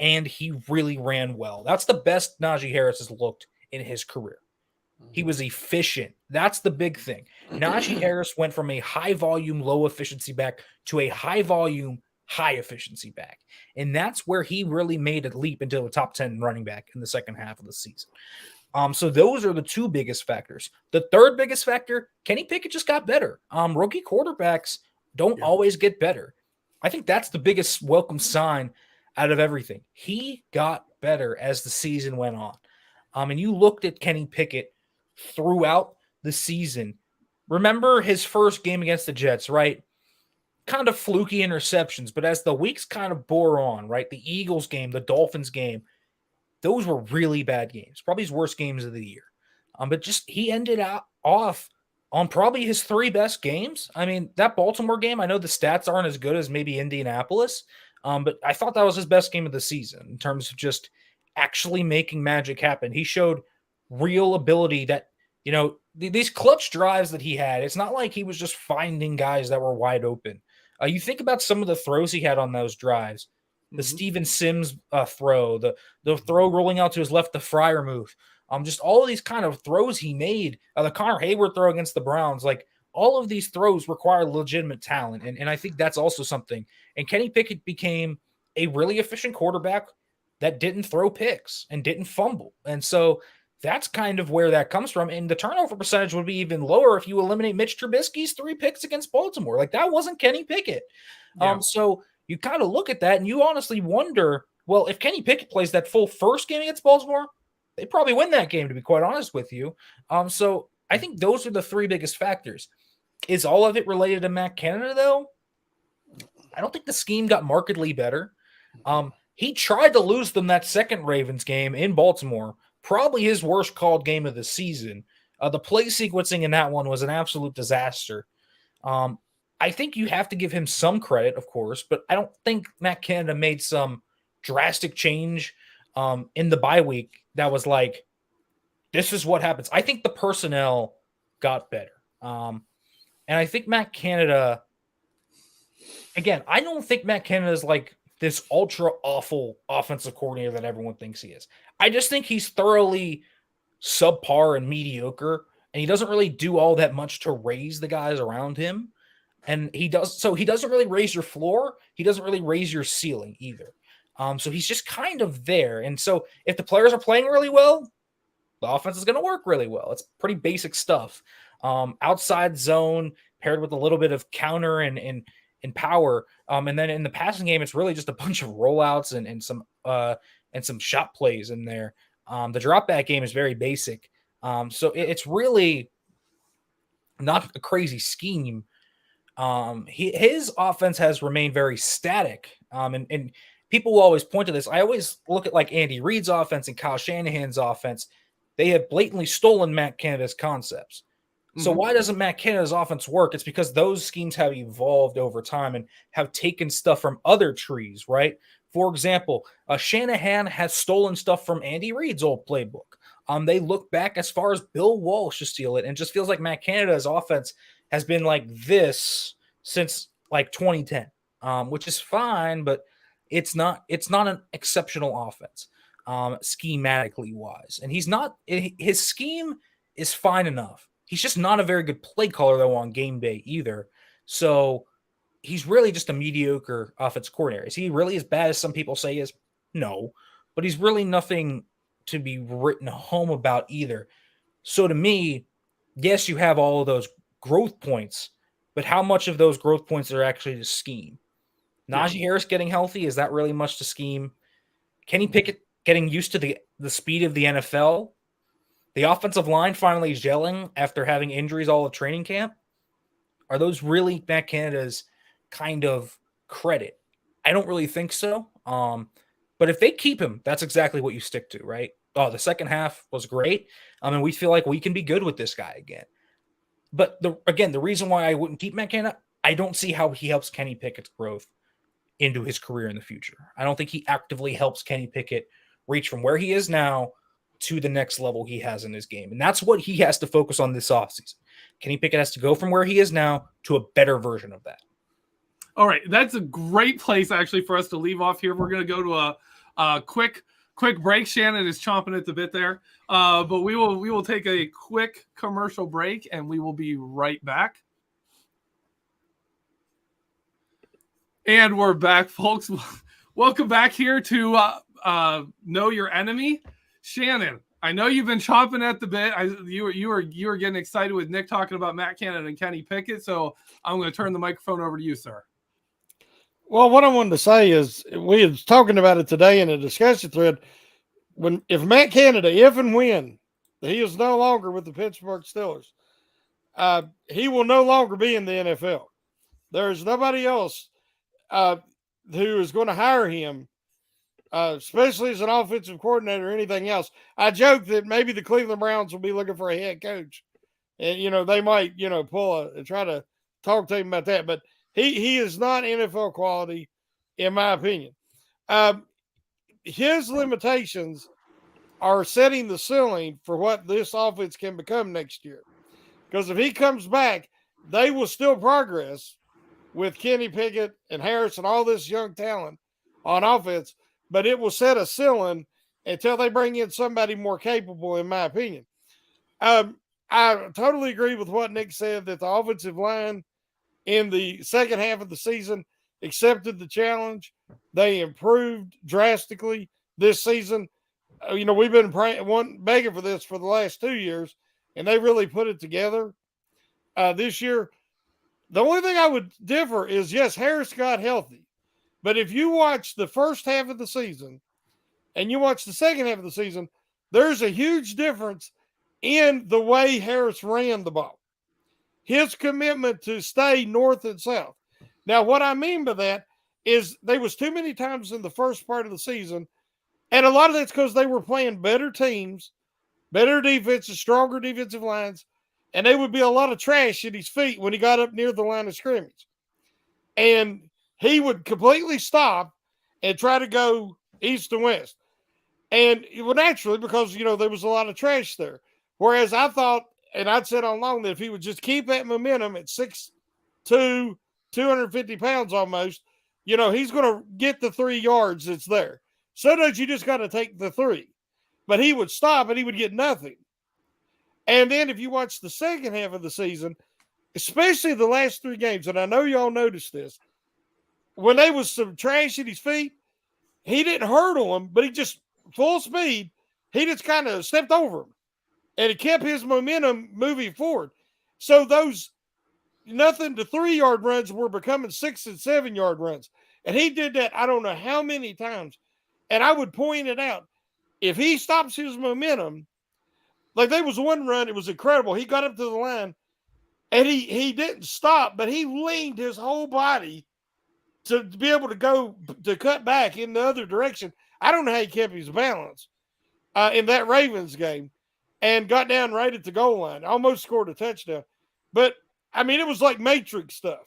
and he really ran well. That's the best Najee Harris has looked in his career. He was efficient. That's the big thing. Najee Harris went from a high-volume, low-efficiency back to a high-volume, high-efficiency back. And that's where he really made a leap into a top 10 running back in the second half of the season. So those are the two biggest factors. The third biggest factor, Kenny Pickett just got better. Rookie quarterbacks don't always get better. I think that's the biggest welcome sign out of everything. He got better as the season went on. And you looked at Kenny Pickett throughout the season. Remember his first game against the Jets, right? Kind of fluky interceptions, but as the weeks kind of bore on, right? The Eagles game, the Dolphins game, those were really bad games, probably his worst games of the year. But just he ended off on probably his three best games. I mean, that Baltimore game, I know the stats aren't as good as maybe Indianapolis, but I thought that was his best game of the season in terms of just actually making magic happen. He showed real ability that, these clutch drives that he had, it's not like he was just finding guys that were wide open. You think about some of the throws he had on those drives, the Steven Sims throw, the throw rolling out to his left, the Fryer move, just all of these kind of throws he made, the Connor Hayward throw against the Browns, like all of these throws require legitimate talent. And I think that's also something. And Kenny Pickett became a really efficient quarterback that didn't throw picks and didn't fumble. And so that's kind of where that comes from. And the turnover percentage would be even lower if you eliminate Mitch Trubisky's 3 picks against Baltimore. Like that wasn't Kenny Pickett. Yeah. So you kind of look at that and you honestly wonder, well, if Kenny Pickett plays that full first game against Baltimore, they probably win that game, to be quite honest with you. So I think those are the 3 biggest factors. Is all of it related to Matt Canada, though? I don't think the scheme got markedly better. He tried to lose them that second Ravens game in Baltimore, probably his worst called game of the season. The play sequencing in that one was an absolute disaster. I think you have to give him some credit, of course, but I don't think Matt Canada made some drastic change in the bye week that was like, this is what happens. I think the personnel got better. And I think Matt Canada, again, I don't think Matt Canada is like this ultra awful offensive coordinator that everyone thinks he is. I just think he's thoroughly subpar and mediocre, and he doesn't really do all that much to raise the guys around him. And he doesn't really raise your floor. He doesn't really raise your ceiling either. So he's just kind of there. And so if the players are playing really well, the offense is going to work really well. It's pretty basic stuff. Outside zone paired with a little bit of counter and power. And then in the passing game, it's really just a bunch of rollouts and some shot plays in there. The drop back game is very basic. So it's really not a crazy scheme. His offense has remained very static. And people will always point to this. I always look at like Andy Reid's offense and Kyle Shanahan's offense. They have blatantly stolen Matt Canada's concepts. So why doesn't Matt Canada's offense work? It's because those schemes have evolved over time and have taken stuff from other trees, right? For example, Shanahan has stolen stuff from Andy Reid's old playbook. They look back as far as Bill Walsh to steal it, and just feels like Matt Canada's offense has been like this since like 2010, which is fine, but it's not an exceptional offense, schematically wise. And his scheme is fine enough. He's just not a very good play caller, though, on game day either. So he's really just a mediocre offensive coordinator. Is he really as bad as some people say he is? No. But he's really nothing to be written home about either. So to me, yes, you have all of those growth points, but how much of those growth points are actually the scheme? Najee Harris getting healthy, is that really much to scheme? Kenny Pickett getting used to the speed of the NFL? The offensive line finally gelling after having injuries all of training camp? Are those really Matt Canada's kind of credit? I don't really think so. But if they keep him, that's exactly what you stick to, right? Oh, the second half was great. And we feel like we can be good with this guy again. But the reason why I wouldn't keep Matt Canada, I don't see how he helps Kenny Pickett's growth into his career in the future. I don't think he actively helps Kenny Pickett reach from where he is now to the next level he has in his game. And that's what he has to focus on this offseason. Kenny Pickett has to go from where he is now to a better version of that. All right. That's a great place, actually, for us to leave off here. We're going to go to Quick break. Shannon is chomping at the bit there. But we will take a quick commercial break, and we will be right back. And we're back, folks. Welcome back here to Know Your Enemy. Shannon, I know you've been chomping at the bit. You were getting excited with Nick talking about Matt Canada and Kenny Pickett, so I'm going to turn the microphone over to you, sir. Well, what I wanted to say is we was talking about it today in a discussion thread. If Matt Canada, if and when he is no longer with the Pittsburgh Steelers, he will no longer be in the NFL. There is nobody else who is going to hire him, especially as an offensive coordinator or anything else. I joke that maybe the Cleveland Browns will be looking for a head coach, and they might try to talk to him about that. But he is not NFL quality, in my opinion. His limitations are setting the ceiling for what this offense can become next year. Because if he comes back, they will still progress with Kenny Pickett and Harris and all this young talent on offense, but it will set a ceiling until they bring in somebody more capable, in my opinion. I totally agree with what Nick said, that the offensive line in the second half of the season accepted the challenge. They improved drastically this season. We've been begging for this for the last 2 years, and they really put it together this year. The only thing I would differ is, yes, Harris got healthy. But if you watch the first half of the season and you watch the second half of the season, there's a huge difference in the way Harris ran the ball. His commitment to stay north and south. Now, what I mean by that is there was too many times in the first part of the season, and a lot of that's because they were playing better teams, better defenses, stronger defensive lines, and there would be a lot of trash at his feet when he got up near the line of scrimmage. And he would completely stop and try to go east and west. And it would naturally, because, there was a lot of trash there. Whereas I thought, and I'd said all along, that if he would just keep that momentum at 6'2", 250 pounds almost, he's going to get the 3 yards that's there. Sometimes you just got to take the 3. But he would stop and he would get nothing. And then if you watch the second half of the season, especially the last 3 games, and I know y'all noticed this, when there was some trash at his feet, he didn't hurdle him, but he just full speed, he just kind of stepped over him. And it kept his momentum moving forward. So those nothing to 3-yard runs were becoming 6 and 7 yard runs. And he did that I don't know how many times. And I would point it out. If he stops his momentum, like there was one run, it was incredible. He got up to the line and he didn't stop, but he leaned his whole body to be able to cut back in the other direction. I don't know how he kept his balance in that Ravens game and got down right at the goal line. Almost scored a touchdown. But, it was like Matrix stuff.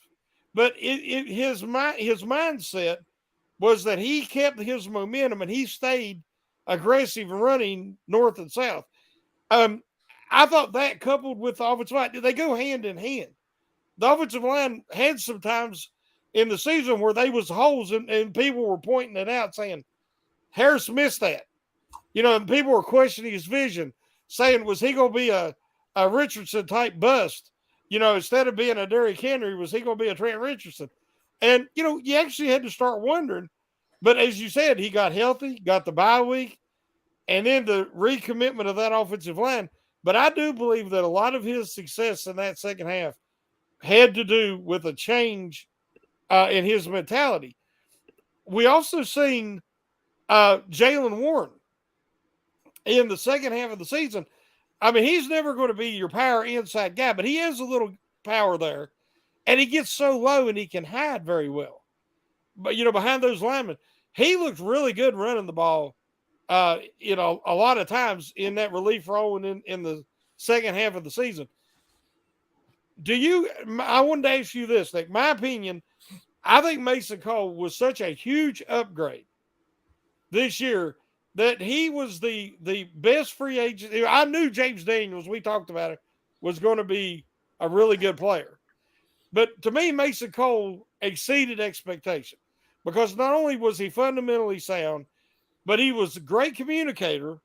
But his mindset was that he kept his momentum and he stayed aggressive and running north and south. I thought that coupled with the offensive line, they go hand in hand. The offensive line had some times in the season where they was holes and people were pointing it out saying, Harris missed that. And people were questioning his vision, saying, was he going to be a Richardson type bust? Instead of being a Derrick Henry, was he going to be a Trent Richardson? And, you actually had to start wondering. But as you said, he got healthy, got the bye week, and then the recommitment of that offensive line. But I do believe that a lot of his success in that second half had to do with a change in his mentality. We also seen Jaylen Warren in the second half of the season. He's never going to be your power inside guy, but he has a little power there, and he gets so low and he can hide very well. But, behind those linemen, he looked really good running the ball, a lot of times in that relief role and in the second half of the season. I wanted to ask you this, Nick. My opinion, I think Mason Cole was such a huge upgrade this year that he was the best free agent. I knew James Daniels, we talked about it, was going to be a really good player. But to me, Mason Cole exceeded expectation because not only was he fundamentally sound, but he was a great communicator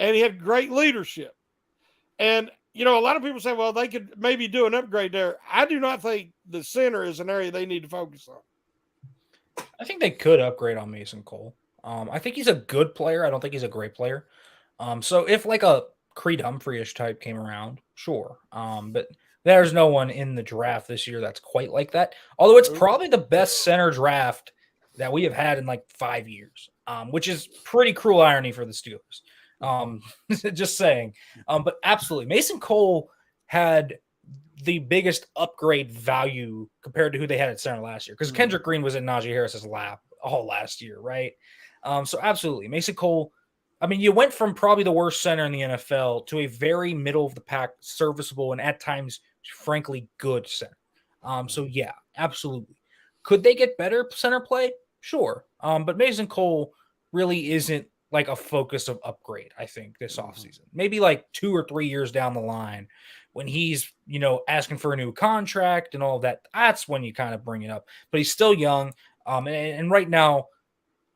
and he had great leadership. And, you know, a lot of people say, well, they could maybe do an upgrade there. I do not think the center is an area they need to focus on. I think they could upgrade on Mason Cole. I think he's a good player. I don't think he's a great player. So if like a Creed Humphrey-ish type came around, sure. But there's no one in the draft this year that's quite like that. Although it's probably the best center draft that we have had in like 5 years, which is pretty cruel irony for the Steelers. Just saying. But absolutely, Mason Cole had the biggest upgrade value compared to who they had at center last year, because Kendrick Green was in Najee Harris's lap all last year, right? So absolutely, Mason Cole. I mean, you went from probably the worst center in the NFL to a very middle of the pack, serviceable, and at times, frankly, good center. So yeah, absolutely. Could they get better center play? Sure. But Mason Cole really isn't like a focus of upgrade, I think, this offseason. Maybe like 2 or 3 years down the line when he's, you know, asking for a new contract and all of that, that's when you kind of bring it up. But he's still young. And right now,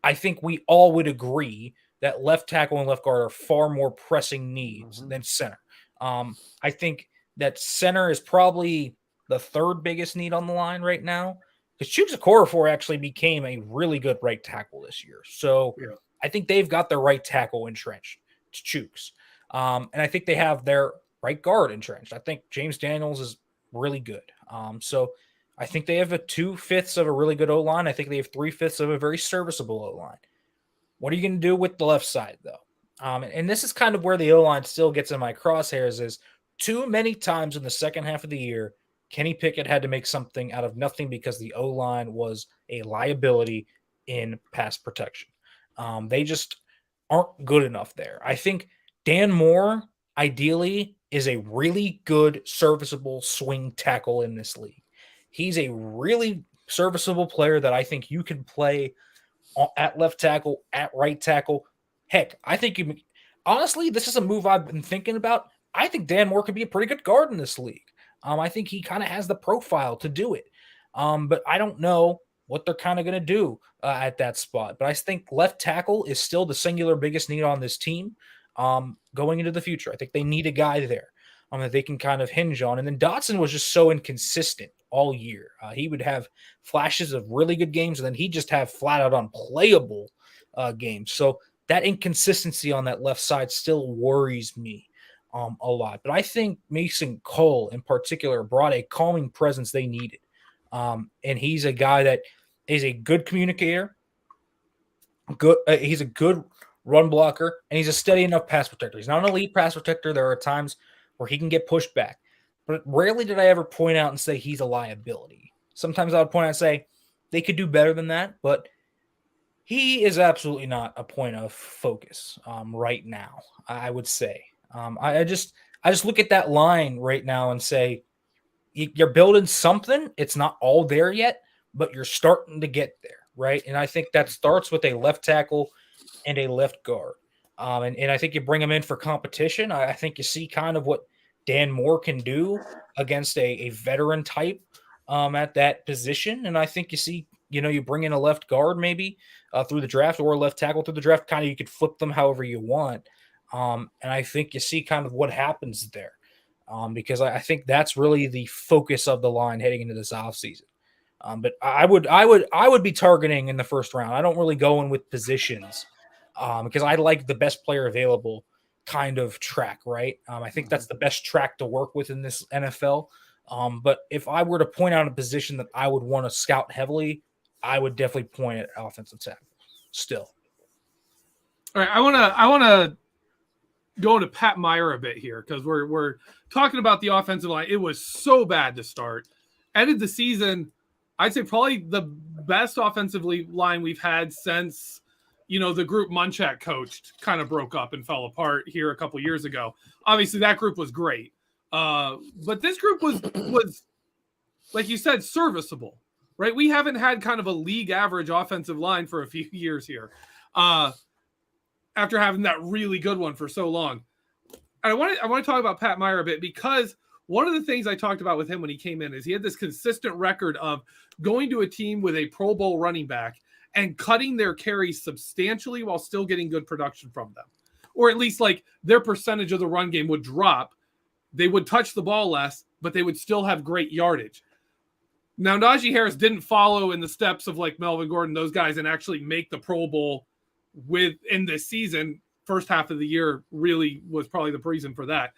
I think we all would agree that left tackle and left guard are far more pressing needs than center. I think that center is probably the third biggest need on the line right now, because Chuks Okorafor actually became a really good right tackle this year. So I think they've got their right tackle entrenched. It's Chuks. And I think they have their right guard entrenched. I think James Daniels is really good. So I think they have a 2/5 of a really good O-line. I think they have 3/5 of a very serviceable O-line. What are you going to do with the left side, though? And this is kind of where the O-line still gets in my crosshairs, is too many times in the second half of the year, Kenny Pickett had to make something out of nothing because the O-line was a liability in pass protection. They just aren't good enough there. I think Dan Moore, ideally, is a really good, serviceable swing tackle in this league. He's a really serviceable player that I think you can play at left tackle, at right tackle. Heck, I think you honestly, this is a move I've been thinking about. I think Dan Moore could be a pretty good guard in this league. I think he kind of has the profile to do it. But I don't know what they're kind of going to do at that spot. But I think left tackle is still the singular biggest need on this team going into the future. I think they need a guy there that they can kind of hinge on. And then Dotson was just so inconsistent all year. He would have flashes of really good games, and then he'd just have flat out unplayable games. So that inconsistency on that left side still worries me a lot. But I think Mason Cole in particular brought a calming presence they needed. And he's a guy that is a good communicator. He's a good run blocker, and he's a steady enough pass protector. He's not an elite pass protector. There are times where he can get pushed back. But rarely did I ever point out and say he's a liability. Sometimes I would point out and say they could do better than that, but he is absolutely not a point of focus right now, I would say. I just look at that line right now and say, you're building something. It's not all there yet, but you're starting to get there, right? And I think that starts with a left tackle and a left guard. And I think you bring them in for competition. I think you see kind of what Dan Moore can do against a veteran type at that position. And I think you see, you bring in a left guard maybe through the draft, or a left tackle through the draft. Kind of you could flip them however you want. And I think you see kind of what happens there. Because I think that's really the focus of the line heading into this offseason. But I would be targeting in the first round. I don't really go in with positions because I like the best player available kind of track, right? I think that's the best track to work with in this NFL. But if I were to point out a position that I would want to scout heavily, I would definitely point at offensive tackle still. All right, I want to go to Pat Meyer a bit here, because we're talking about the offensive line. It was so bad to start. Ended the season, I'd say probably the best offensive line we've had since, the group Munchak coached kind of broke up and fell apart here a couple years ago. Obviously, that group was great. But this group was, like you said, serviceable, right? We haven't had kind of a league average offensive line for a few years here. After having that really good one for so long. I want to talk about Pat Meyer a bit, because one of the things I talked about with him when he came in is he had this consistent record of going to a team with a Pro Bowl running back and cutting their carries substantially while still getting good production from them. Or at least like their percentage of the run game would drop. They would touch the ball less, but they would still have great yardage. Now, Najee Harris didn't follow in the steps of like Melvin Gordon, those guys, and actually make the Pro Bowl in this season. First half of the year really was probably the reason for that.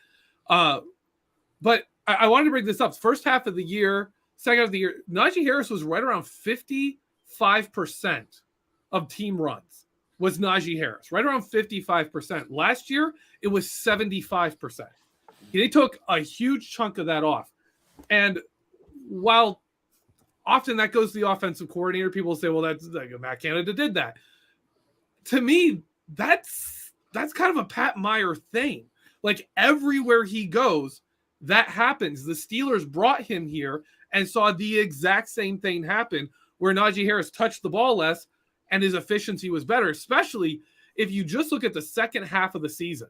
But I wanted to bring this up. First half of the year, second half of the year, Najee Harris was right around 55% of team runs was Najee Harris, right around 55%. Last year, it was 75%. They took a huge chunk of that off. And while often that goes to the offensive coordinator, people say, well, that's like Matt Canada did that. To me, that's kind of a Pat Meyer thing. Like everywhere he goes, that happens. The Steelers brought him here and saw the exact same thing happen where Najee Harris touched the ball less and his efficiency was better, especially if you just look at the second half of the season.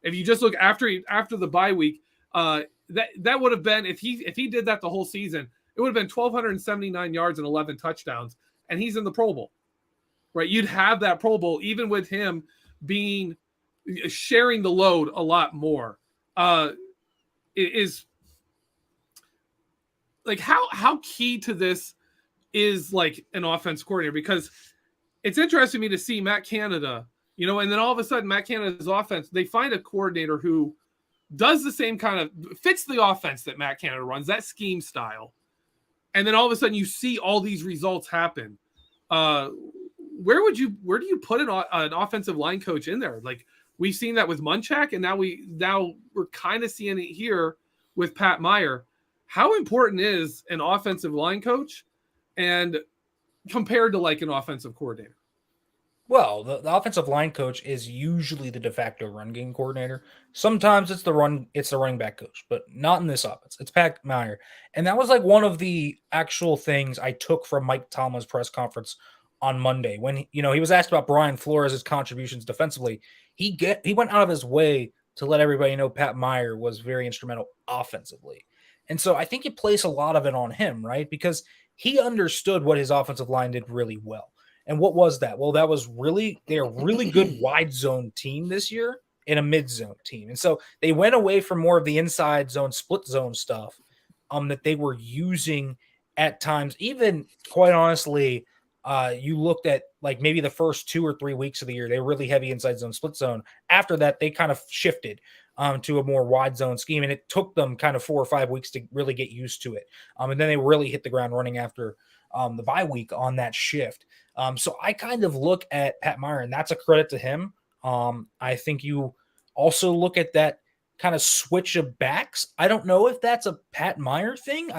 If you just look after the bye week, that would have been, if he did that the whole season, it would have been 1,279 yards and 11 touchdowns, and he's in the Pro Bowl, right? You'd have that Pro Bowl even with him sharing the load a lot more. It is like how key to this is like an offense coordinator, because it's interesting to me to see Matt Canada, and then all of a sudden Matt Canada's offense, they find a coordinator who does the same kind of fits the offense that Matt Canada runs, that scheme style. And then all of a sudden you see all these results happen. Where do you put an offensive line coach in there? Like we've seen that with Munchak, and now we're kind of seeing it here with Pat Meyer. How important is an offensive line coach and compared to like an offensive coordinator? Well, the offensive line coach is usually the de facto run game coordinator. Sometimes it's the running back coach, but not in this offense. It's Pat Meyer. And that was like one of the actual things I took from Mike Tomlin's press conference on Monday when he was asked about Brian Flores' contributions defensively. He went out of his way to let everybody know Pat Meyer was very instrumental offensively. And so I think you place a lot of it on him, right? Because he understood what his offensive line did really well. And what was that? Well, they're a really good wide zone team this year and a mid zone team. And so they went away from more of the inside zone, split zone stuff that they were using at times. Even quite honestly, you looked at like maybe the first 2 or 3 weeks of the year, they were really heavy inside zone, split zone. After that, they kind of shifted to a more wide zone scheme. And it took them kind of 4 or 5 weeks to really get used to it. And then they really hit the ground running after the bye week on that shift. So I kind of look at Pat Meyer, and that's a credit to him. I think you also look at that kind of switch of backs. I don't know if that's a Pat Meyer thing.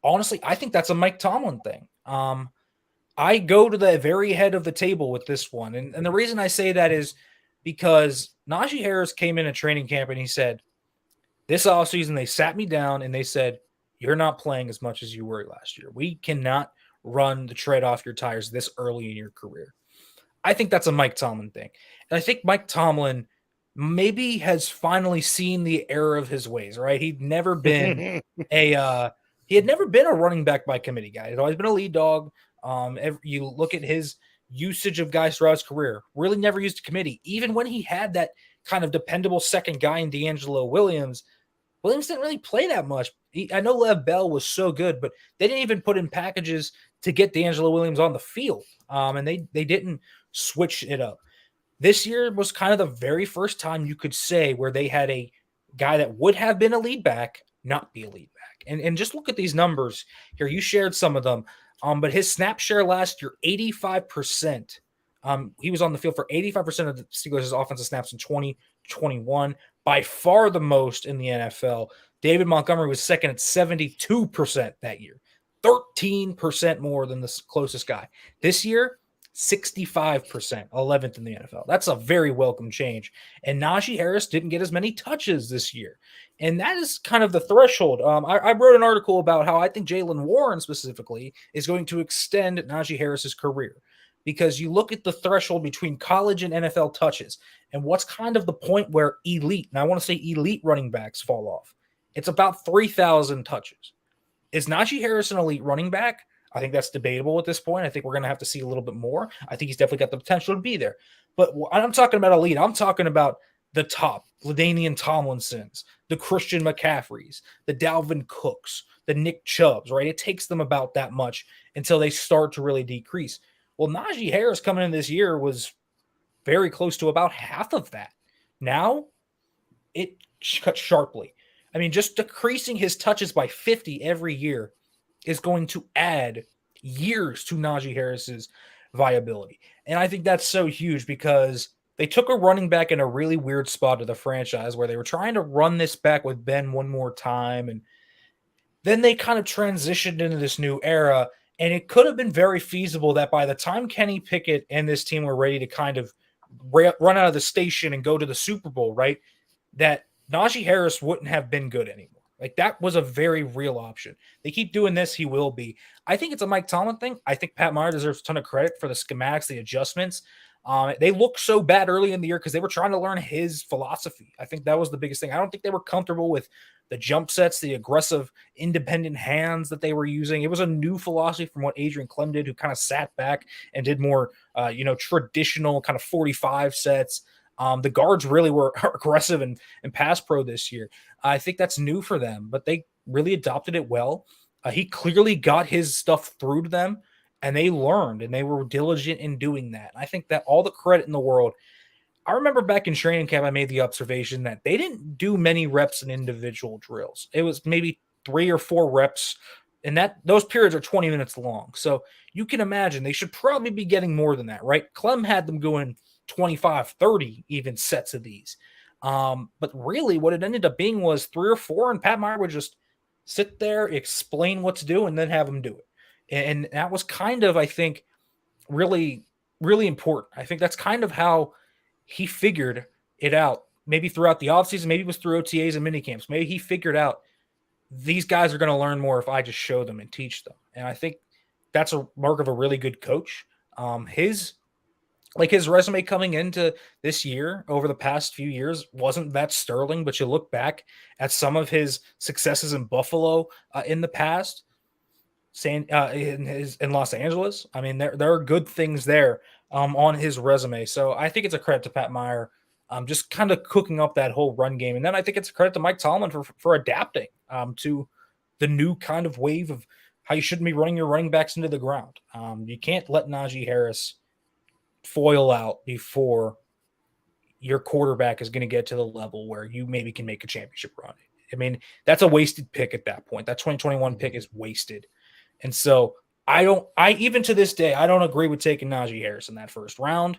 Honestly, I think that's a Mike Tomlin thing. I go to the very head of the table with this one. And the reason I say that is because Najee Harris came in a training camp and he said, this offseason, they sat me down and they said, you're not playing as much as you were last year. We cannot run the tread off your tires this early in your career. I think that's a Mike Tomlin thing. And I think Mike Tomlin maybe has finally seen the error of his ways, right? He'd never been he had never been a running back by committee guy. He'd always been a lead dog. You look at his usage of guys throughout his career, really never used a committee. Even when he had that kind of dependable second guy in D'Angelo Williams didn't really play that much. I know Lev Bell was so good, but they didn't even put in packages to get D'Angelo Williams on the field. And they didn't switch it up. This year was kind of the very first time you could say where they had a guy that would have been a lead back not be a lead back. And just look at these numbers here. You shared some of them. But his snap share last year, 85%. He was on the field for 85% of the Steelers' offensive snaps in 2021, by far the most in the NFL. David Montgomery was second at 72% that year, 13% more than the closest guy. This year, 65%, 11th in the NFL. That's a very welcome change. And Najee Harris didn't get as many touches this year. And that is kind of the threshold. I wrote an article about how I think Jaylen Warren specifically is going to extend Najee Harris's career, because you look at the threshold between college and NFL touches and what's kind of the point where elite, and I want to say elite running backs fall off. It's about 3,000 touches. Is Najee Harris an elite running back? I think that's debatable at this point. I think we're going to have to see a little bit more. I think he's definitely got the potential to be there. But I'm talking about elite. I'm talking about the top, LaDainian Tomlinsons, the Christian McCaffreys, the Dalvin Cooks, the Nick Chubbs, right? It takes them about that much until they start to really decrease. Well, Najee Harris coming in this year was very close to about half of that. Now it cut sharply. I mean, just decreasing his touches by 50 every year is going to add years to Najee Harris's viability. And I think that's so huge because they took a running back in a really weird spot of the franchise where they were trying to run this back with Ben one more time. And then they kind of transitioned into this new era. And it could have been very feasible that by the time Kenny Pickett and this team were ready to kind of run out of the station and go to the Super Bowl, right, that Najee Harris wouldn't have been good anymore. Like, that was a very real option. They keep doing this, he will be. I think it's a Mike Tomlin thing. I think Pat Meyer deserves a ton of credit for the schematics, the adjustments. They looked so bad early in the year because they were trying to learn his philosophy. I think that was the biggest thing. I don't think they were comfortable with the jump sets, the aggressive, independent hands that they were using. It was a new philosophy from what Adrian Clem did, who kind of sat back and did more, traditional kind of 45 sets. The guards really were aggressive and pass pro this year. I think that's new for them, but they really adopted it well. He clearly got his stuff through to them, and they learned, and they were diligent in doing that. I think that all the credit in the world. I remember back in training camp, I made the observation that they didn't do many reps in individual drills. It was maybe 3 or 4 reps, and those periods are 20 minutes long. So you can imagine they should probably be getting more than that, right? Clem had them going 25, 30 even sets of these. But really what it ended up being was 3 or 4, and Pat Meyer would just sit there, explain what to do, and then have them do it. And that was kind of, I think, really, really important. I think that's kind of how he figured it out. Maybe throughout the offseason, maybe it was through OTAs and minicamps. Maybe he figured out these guys are going to learn more if I just show them and teach them. And I think that's a mark of a really good coach. His resume coming into this year over the past few years wasn't that sterling, but you look back at some of his successes in Buffalo in the past, in Los Angeles. I mean, there are good things there on his resume. So I think it's a credit to Pat Meyer, just kind of cooking up that whole run game. And then I think it's a credit to Mike Tomlin for adapting to the new kind of wave of how you shouldn't be running your running backs into the ground. You can't let Najee Harris foil out before your quarterback is going to get to the level where you maybe can make a championship run. I mean, that's a wasted pick at that point. That 2021 pick is wasted. And so even to this day, I don't agree with taking Najee Harris in that first round.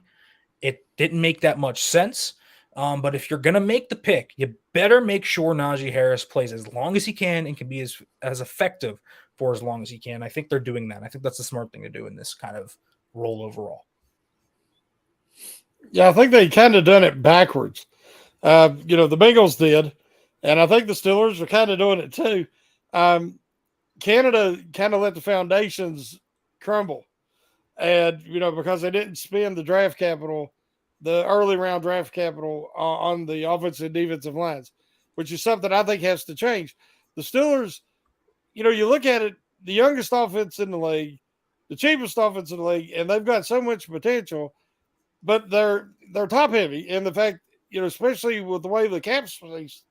It didn't make that much sense. But if you're going to make the pick, you better make sure Najee Harris plays as long as he can and can be as effective for as long as he can. I think they're doing that. I think that's the smart thing to do in this kind of role overall. Yeah, I think they kind of done it backwards. The Bengals did, and I think the Steelers are kind of doing it too. Canada kind of let the foundations crumble, and because they didn't spend the draft capital, the early round draft capital on the offensive and defensive lines, which is something I think has to change. The Steelers, you look at it, the youngest offense in the league, the cheapest offense in the league, and they've got so much potential. But they're top heavy, and the fact, especially with the way the cap space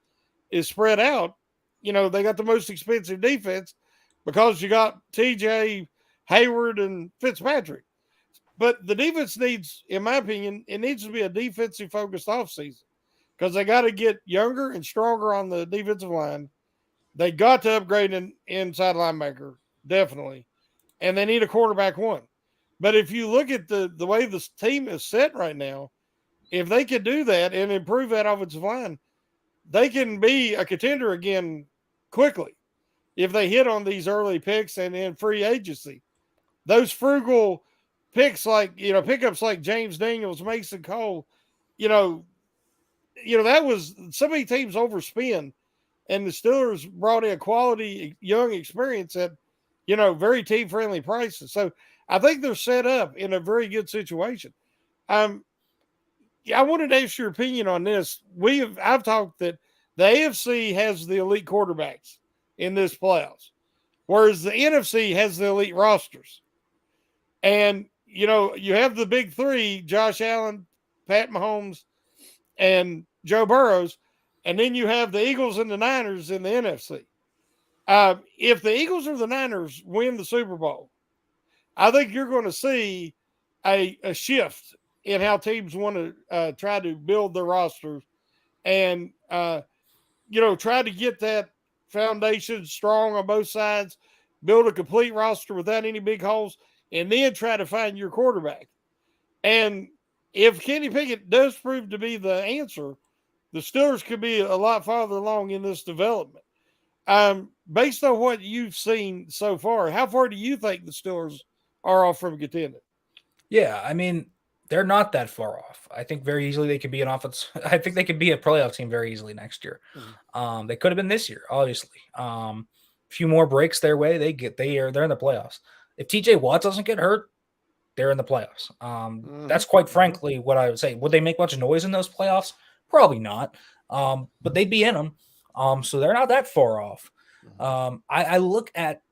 is spread out, they got the most expensive defense because you got TJ, Hayward, and Fitzpatrick. But the defense needs, in my opinion, it needs to be a defensive focused offseason because they got to get younger and stronger on the defensive line. They got to upgrade an inside linebacker, definitely, and they need a quarterback one. But if you look at the way this team is set right now, if they could do that and improve that offensive line, they can be a contender again quickly if they hit on these early picks and in free agency. Those frugal picks pickups like James Daniels, Mason Cole, that was so many teams overspend, and the Steelers brought in quality young experience at, very team-friendly prices. So I think they're set up in a very good situation. I wanted to ask your opinion on this. I've talked that the AFC has the elite quarterbacks in this playoffs. whereas the NFC has the elite rosters. And, you have the big three, Josh Allen, Pat Mahomes, and Joe Burrows, and then you have the Eagles and the Niners in the NFC. If the Eagles or the Niners win the Super Bowl, I think you're going to see a shift in how teams want to try to build their rosters and, try to get that foundation strong on both sides, build a complete roster without any big holes, and then try to find your quarterback. And if Kenny Pickett does prove to be the answer, the Steelers could be a lot farther along in this development. Based on what you've seen so far, how far do you think the Steelers are off from contending? Yeah, I mean, they're not that far off. I think very easily they could be an offense. I think they could be a playoff team very easily next year. They could have been this year, obviously. A few more breaks their way, they're in the playoffs. If TJ Watt doesn't get hurt, they're in the playoffs. That's quite frankly what I would say. Would they make much noise in those playoffs? Probably not. But they'd be in them. So they're not that far off. I look at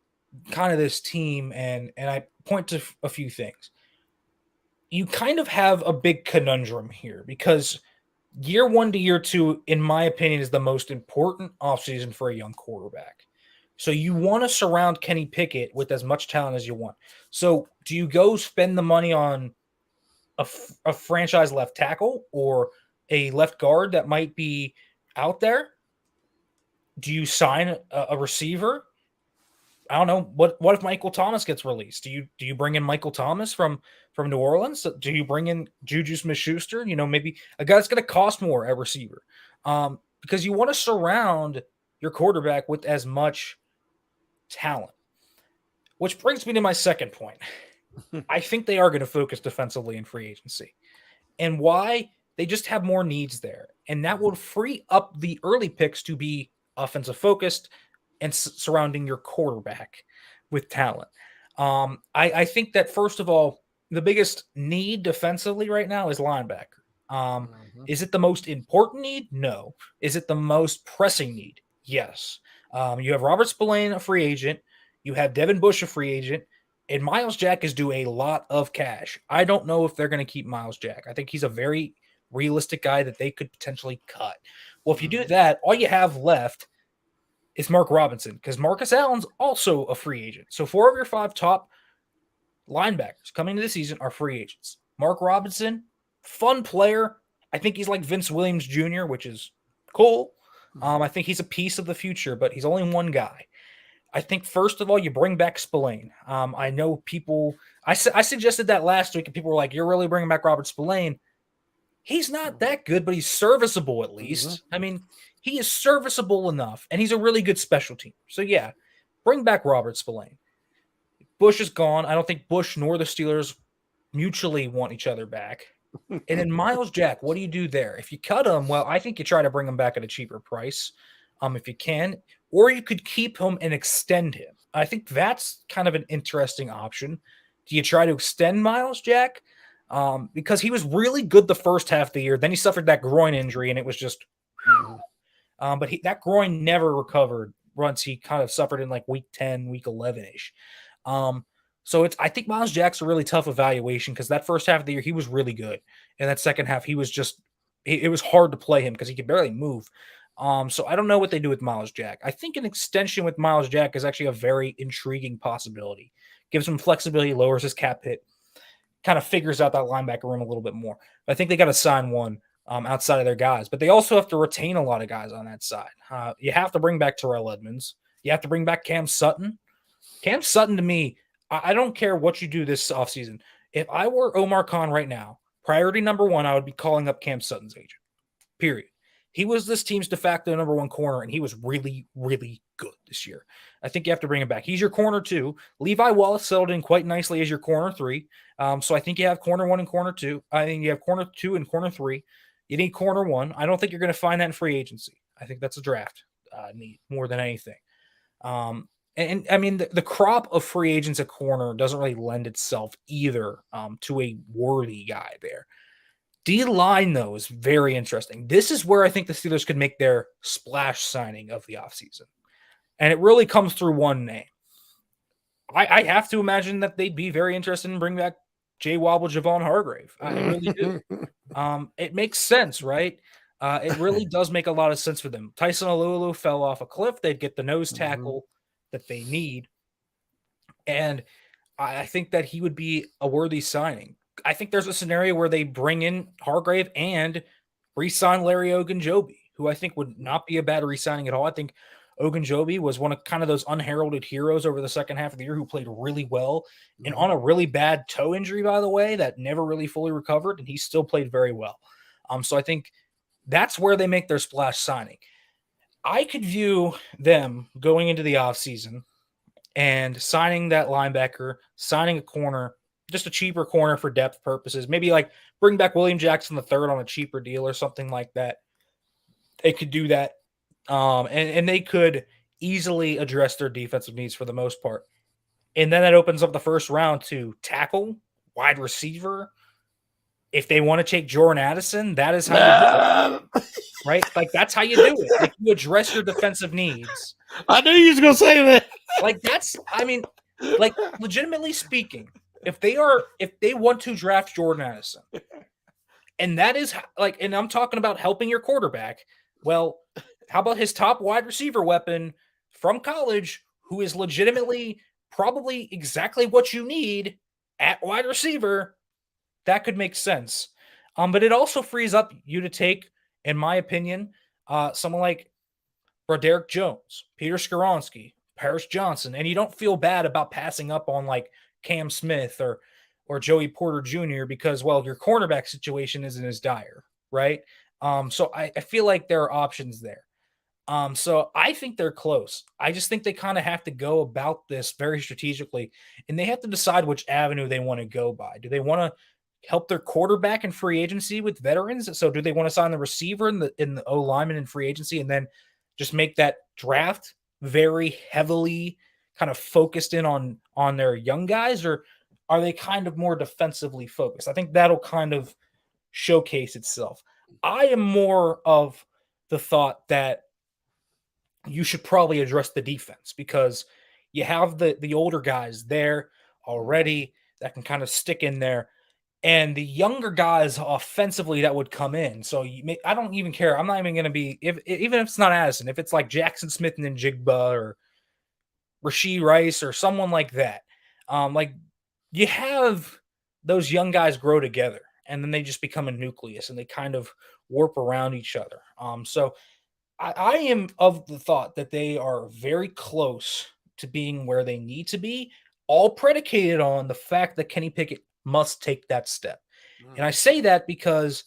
kind of this team and I point to a few things. You kind of have a big conundrum here because year 1 to year 2, in my opinion, is the most important offseason for a young quarterback. So you want to surround Kenny Pickett with as much talent as you want. So do you go spend the money on a franchise left tackle or a left guard that might be out there? Do you sign a receiver? I don't know. What if Michael Thomas gets released? Do you bring in Michael Thomas from New Orleans? Do you bring in Juju Smith-Schuster? Maybe a guy that's going to cost more at receiver, because you want to surround your quarterback with as much talent. Which brings me to my second point. I think they are going to focus defensively in free agency, and why? They just have more needs there, and that will free up the early picks to be offensive focused and surrounding your quarterback with talent. I think that, first of all, the biggest need defensively right now is linebacker. Is it the most important need? No. Is it the most pressing need? Yes. You have Robert Spillane, a free agent. You have Devin Bush, a free agent. And Myles Jack is due a lot of cash. I don't know if they're going to keep Myles Jack. I think he's a very realistic guy that they could potentially cut. Well, if you do that, all you have left is Mark Robinson, because Marcus Allen's also a free agent. So 4 of your 5 top linebackers coming into the season are free agents. Mark Robinson, fun player. I think he's like Vince Williams Jr., which is cool. I think he's a piece of the future, but he's only one guy. I think, first of all, you bring back Spillane. I know people – I suggested that last week, and people were like, you're really bringing back Robert Spillane. He's not that good, but he's serviceable at least. I mean, he is serviceable enough, and he's a really good special team. So, yeah, bring back Robert Spillane. Bush is gone. I don't think Bush nor the Steelers mutually want each other back. And then Myles Jack, what do you do there? If you cut him, well, I think you try to bring him back at a cheaper price if you can, or you could keep him and extend him. I think that's kind of an interesting option. Do you try to extend Myles Jack? Because he was really good the first half of the year. Then he suffered that groin injury, and it was just but that groin never recovered once he kind of suffered in like week 10, week 11-ish. So I think Myles Jack's a really tough evaluation because that first half of the year, he was really good. And that second half, he was just – it was hard to play him because he could barely move. So I don't know what they do with Myles Jack. I think an extension with Myles Jack is actually a very intriguing possibility. Gives him flexibility, lowers his cap hit, kind of figures out that linebacker room a little bit more. But I think they got to sign one outside of their guys. But they also have to retain a lot of guys on that side. You have to bring back Terrell Edmonds. You have to bring back Cam Sutton. Cam Sutton, to me, I don't care what you do this offseason. If I were Omar Khan right now, priority number 1, I would be calling up Cam Sutton's agent, period. He was this team's de facto number 1 corner, and he was really, really good this year. I think you have to bring him back. He's your corner 2. Levi Wallace settled in quite nicely as your corner 3. So I think you have corner 1 and corner 2. I think you have corner 2 and corner 3. You need corner 1. I don't think you're going to find that in free agency. I think that's a draft need more than anything. And I mean, the crop of free agents at corner doesn't really lend itself either to a worthy guy there. D-line, though, is very interesting. This is where I think the Steelers could make their splash signing of the offseason. And it really comes through one name, I have to imagine that they'd be very interested in bringing back Jay Wobble, Javon Hargrave. I really do. It makes sense, right? It really does make a lot of sense for them. Tyson Alualu fell off a cliff. They'd get the nose tackle that they need. And I think that he would be a worthy signing. I think there's a scenario where they bring in Hargrave and re-sign Larry Ogunjobi, who I think would not be a bad re-signing at all. I think Ogunjobi was one of kind of those unheralded heroes over the second half of the year who played really well and on a really bad toe injury, by the way, that never really fully recovered, and he still played very well. So I think that's where they make their splash signing. I could view them going into the offseason and signing that linebacker, signing a corner, just a cheaper corner for depth purposes. Maybe like bring back William Jackson III on a cheaper deal or something like that. They could do that. And they could easily address their defensive needs for the most part. And then that opens up the first round to tackle, wide receiver. If they want to take Jordan Addison, that is how you do it. Right? Like, that's how you do it. Like, you address your defensive needs. I knew you was going to say that. Like, that's, I mean, like, legitimately speaking, if they want to draft Jordan Addison, and that is like, and I'm talking about helping your quarterback, well, how about his top wide receiver weapon from college, who is legitimately probably exactly what you need at wide receiver? That could make sense. But it also frees up you to take, in my opinion, someone like Broderick Jones, Peter Skoronski, Paris Johnson, and you don't feel bad about passing up on like Cam Smith or Joey Porter Jr. because, well, your cornerback situation isn't as dire, right? So I feel like there are options there. So I think they're close. I just think they kind of have to go about this very strategically, and they have to decide which avenue they want to go by. Do they want to help their quarterback in free agency with veterans? So do they want to sign the receiver in the O lineman in free agency and then just make that draft very heavily kind of focused in on their young guys, or are they kind of more defensively focused? I think that'll kind of showcase itself. I am more of the thought that you should probably address the defense because you have the older guys there already that can kind of stick in there, and the younger guys offensively that would come in. So I don't even care. I'm not even going to be, even if it's not Addison, if it's like Jackson Smith and then Jigba or Rashee Rice or someone like that. Like, you have those young guys grow together and then they just become a nucleus and they kind of warp around each other. So I am of the thought that they are very close to being where they need to be, all predicated on the fact that Kenny Pickett must take that step. And I say that because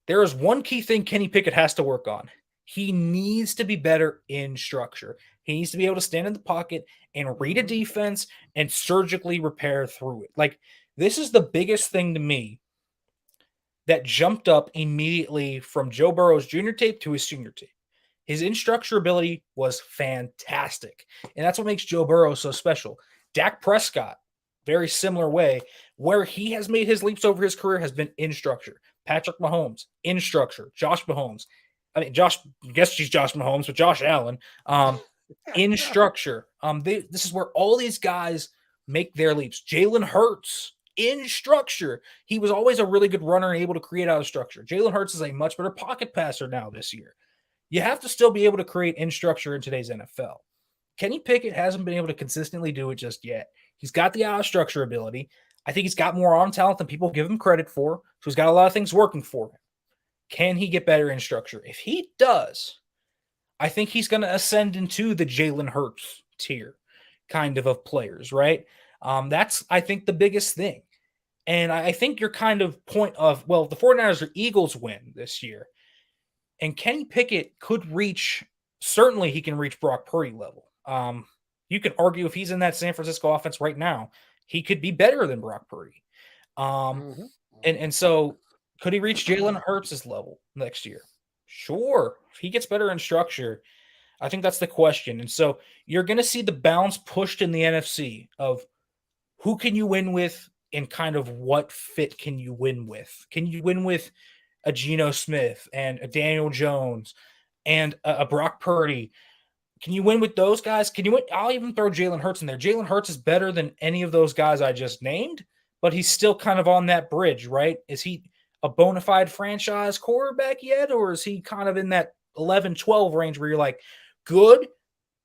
there is one key thing Kenny Pickett has to work on. He needs to be better in structure. He needs to be able to stand in the pocket and read a defense and surgically repair through it. Like, this is the biggest thing to me that jumped up immediately from Joe Burrow's junior tape to his senior tape. His in-structure ability was fantastic. And that's what makes Joe Burrow so special. Dak Prescott, very similar way, where he has made his leaps over his career has been in structure. Patrick Mahomes, in structure. Josh Mahomes. I guess she's Josh Mahomes, but Josh Allen, in structure. This is where all these guys make their leaps. Jalen Hurts, in structure. He was always a really good runner and able to create out of structure. Jalen Hurts is a much better pocket passer now this year. You have to still be able to create in structure in today's NFL. Kenny Pickett hasn't been able to consistently do it just yet. He's got the out of structure ability. I think he's got more arm talent than people give him credit for. So he's got a lot of things working for him. Can he get better in structure? If he does, I think he's going to ascend into the Jalen Hurts tier kind of players, right? That's, I think, the biggest thing. And I think your kind of point of, well, the 49ers or Eagles win this year. And Kenny Pickett could reach, certainly he can reach Brock Purdy level. You can argue if he's in that San Francisco offense right now, he could be better than Brock Purdy. And so could he reach Jalen Hurts' level next year? Sure. If he gets better in structure, I think that's the question. And so you're going to see the balance pushed in the NFC of who can you win with and kind of what fit can you win with? Can you win with a Geno Smith and a Daniel Jones and a Brock Purdy? Can you win with those guys? Can you win? I'll even throw Jalen Hurts in there. Jalen Hurts is better than any of those guys I just named, but he's still kind of on that bridge, right? Is he a bona fide franchise quarterback yet, or is he kind of in that 11-12 range where you're like, good,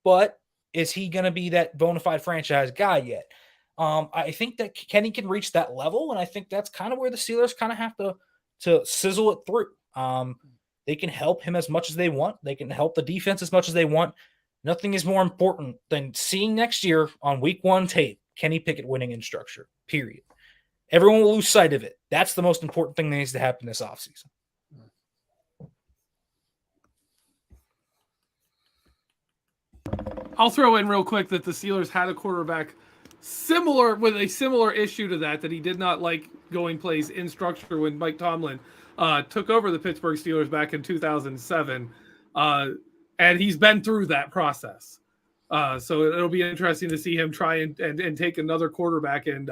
but is he going to be that bona fide franchise guy yet? I think that Kenny can reach that level, and I think that's kind of where the Steelers kind of have to sizzle it through. They can help him as much as they want. They can help the defense as much as they want. Nothing is more important than seeing next year on week 1 tape, Kenny Pickett winning in structure, period. Everyone will lose sight of it. That's the most important thing that needs to happen this offseason. I'll throw in real quick that the Steelers had a quarterback with a similar issue to that he did not like going plays in structure when Mike Tomlin took over the Pittsburgh Steelers back in 2007. And he's been through that process. So it'll be interesting to see him try and take another quarterback and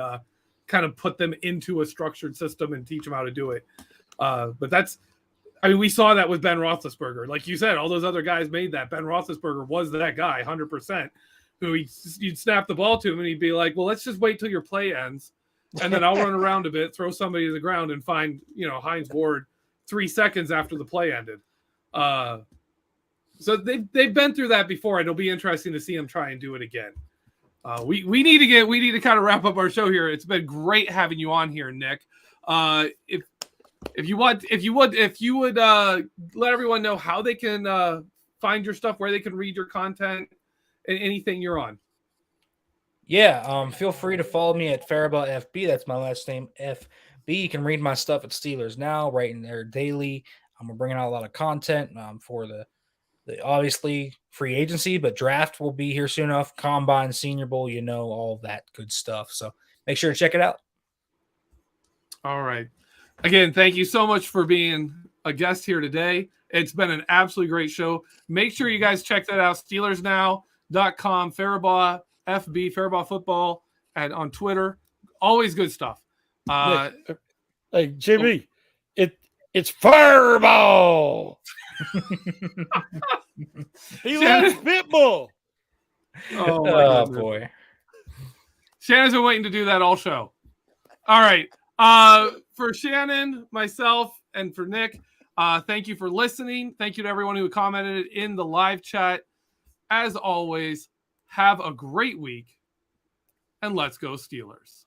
kind of put them into a structured system and teach them how to do it. But we saw that with Ben Roethlisberger. Like you said, all those other guys made that. Ben Roethlisberger was that guy, 100%, who you'd snap the ball to him and he'd be like, well, let's just wait till your play ends. And then I'll run around a bit, throw somebody to the ground and find, Hines Ward 3 seconds after the play ended. So they've been through that before, and it'll be interesting to see them try and do it again. We need to kind of wrap up our show here. It's been great having you on here, Nick. If you would let everyone know how they can find your stuff, where they can read your content, and anything you're on. Yeah, feel free to follow me at Farabaugh FB. That's my last name, FB. You can read my stuff at Steelers Now, right in there daily. I'm bringing out a lot of content for the obviously free agency, but draft will be here soon enough. Combine, Senior Bowl, all that good stuff. So make sure to check it out. All right. Again, thank you so much for being a guest here today. It's been an absolutely great show. Make sure you guys check that out. SteelersNow.com, Farabaugh FB, Farabaugh Football, and on Twitter. Always good stuff. Hey, Jimmy, it's Fireball. He loves Pitbull. Oh boy. Shannon's been waiting to do that all show. All right. For Shannon, myself, and for Nick, thank you for listening. Thank you to everyone who commented in the live chat. As always, have a great week, and let's go Steelers.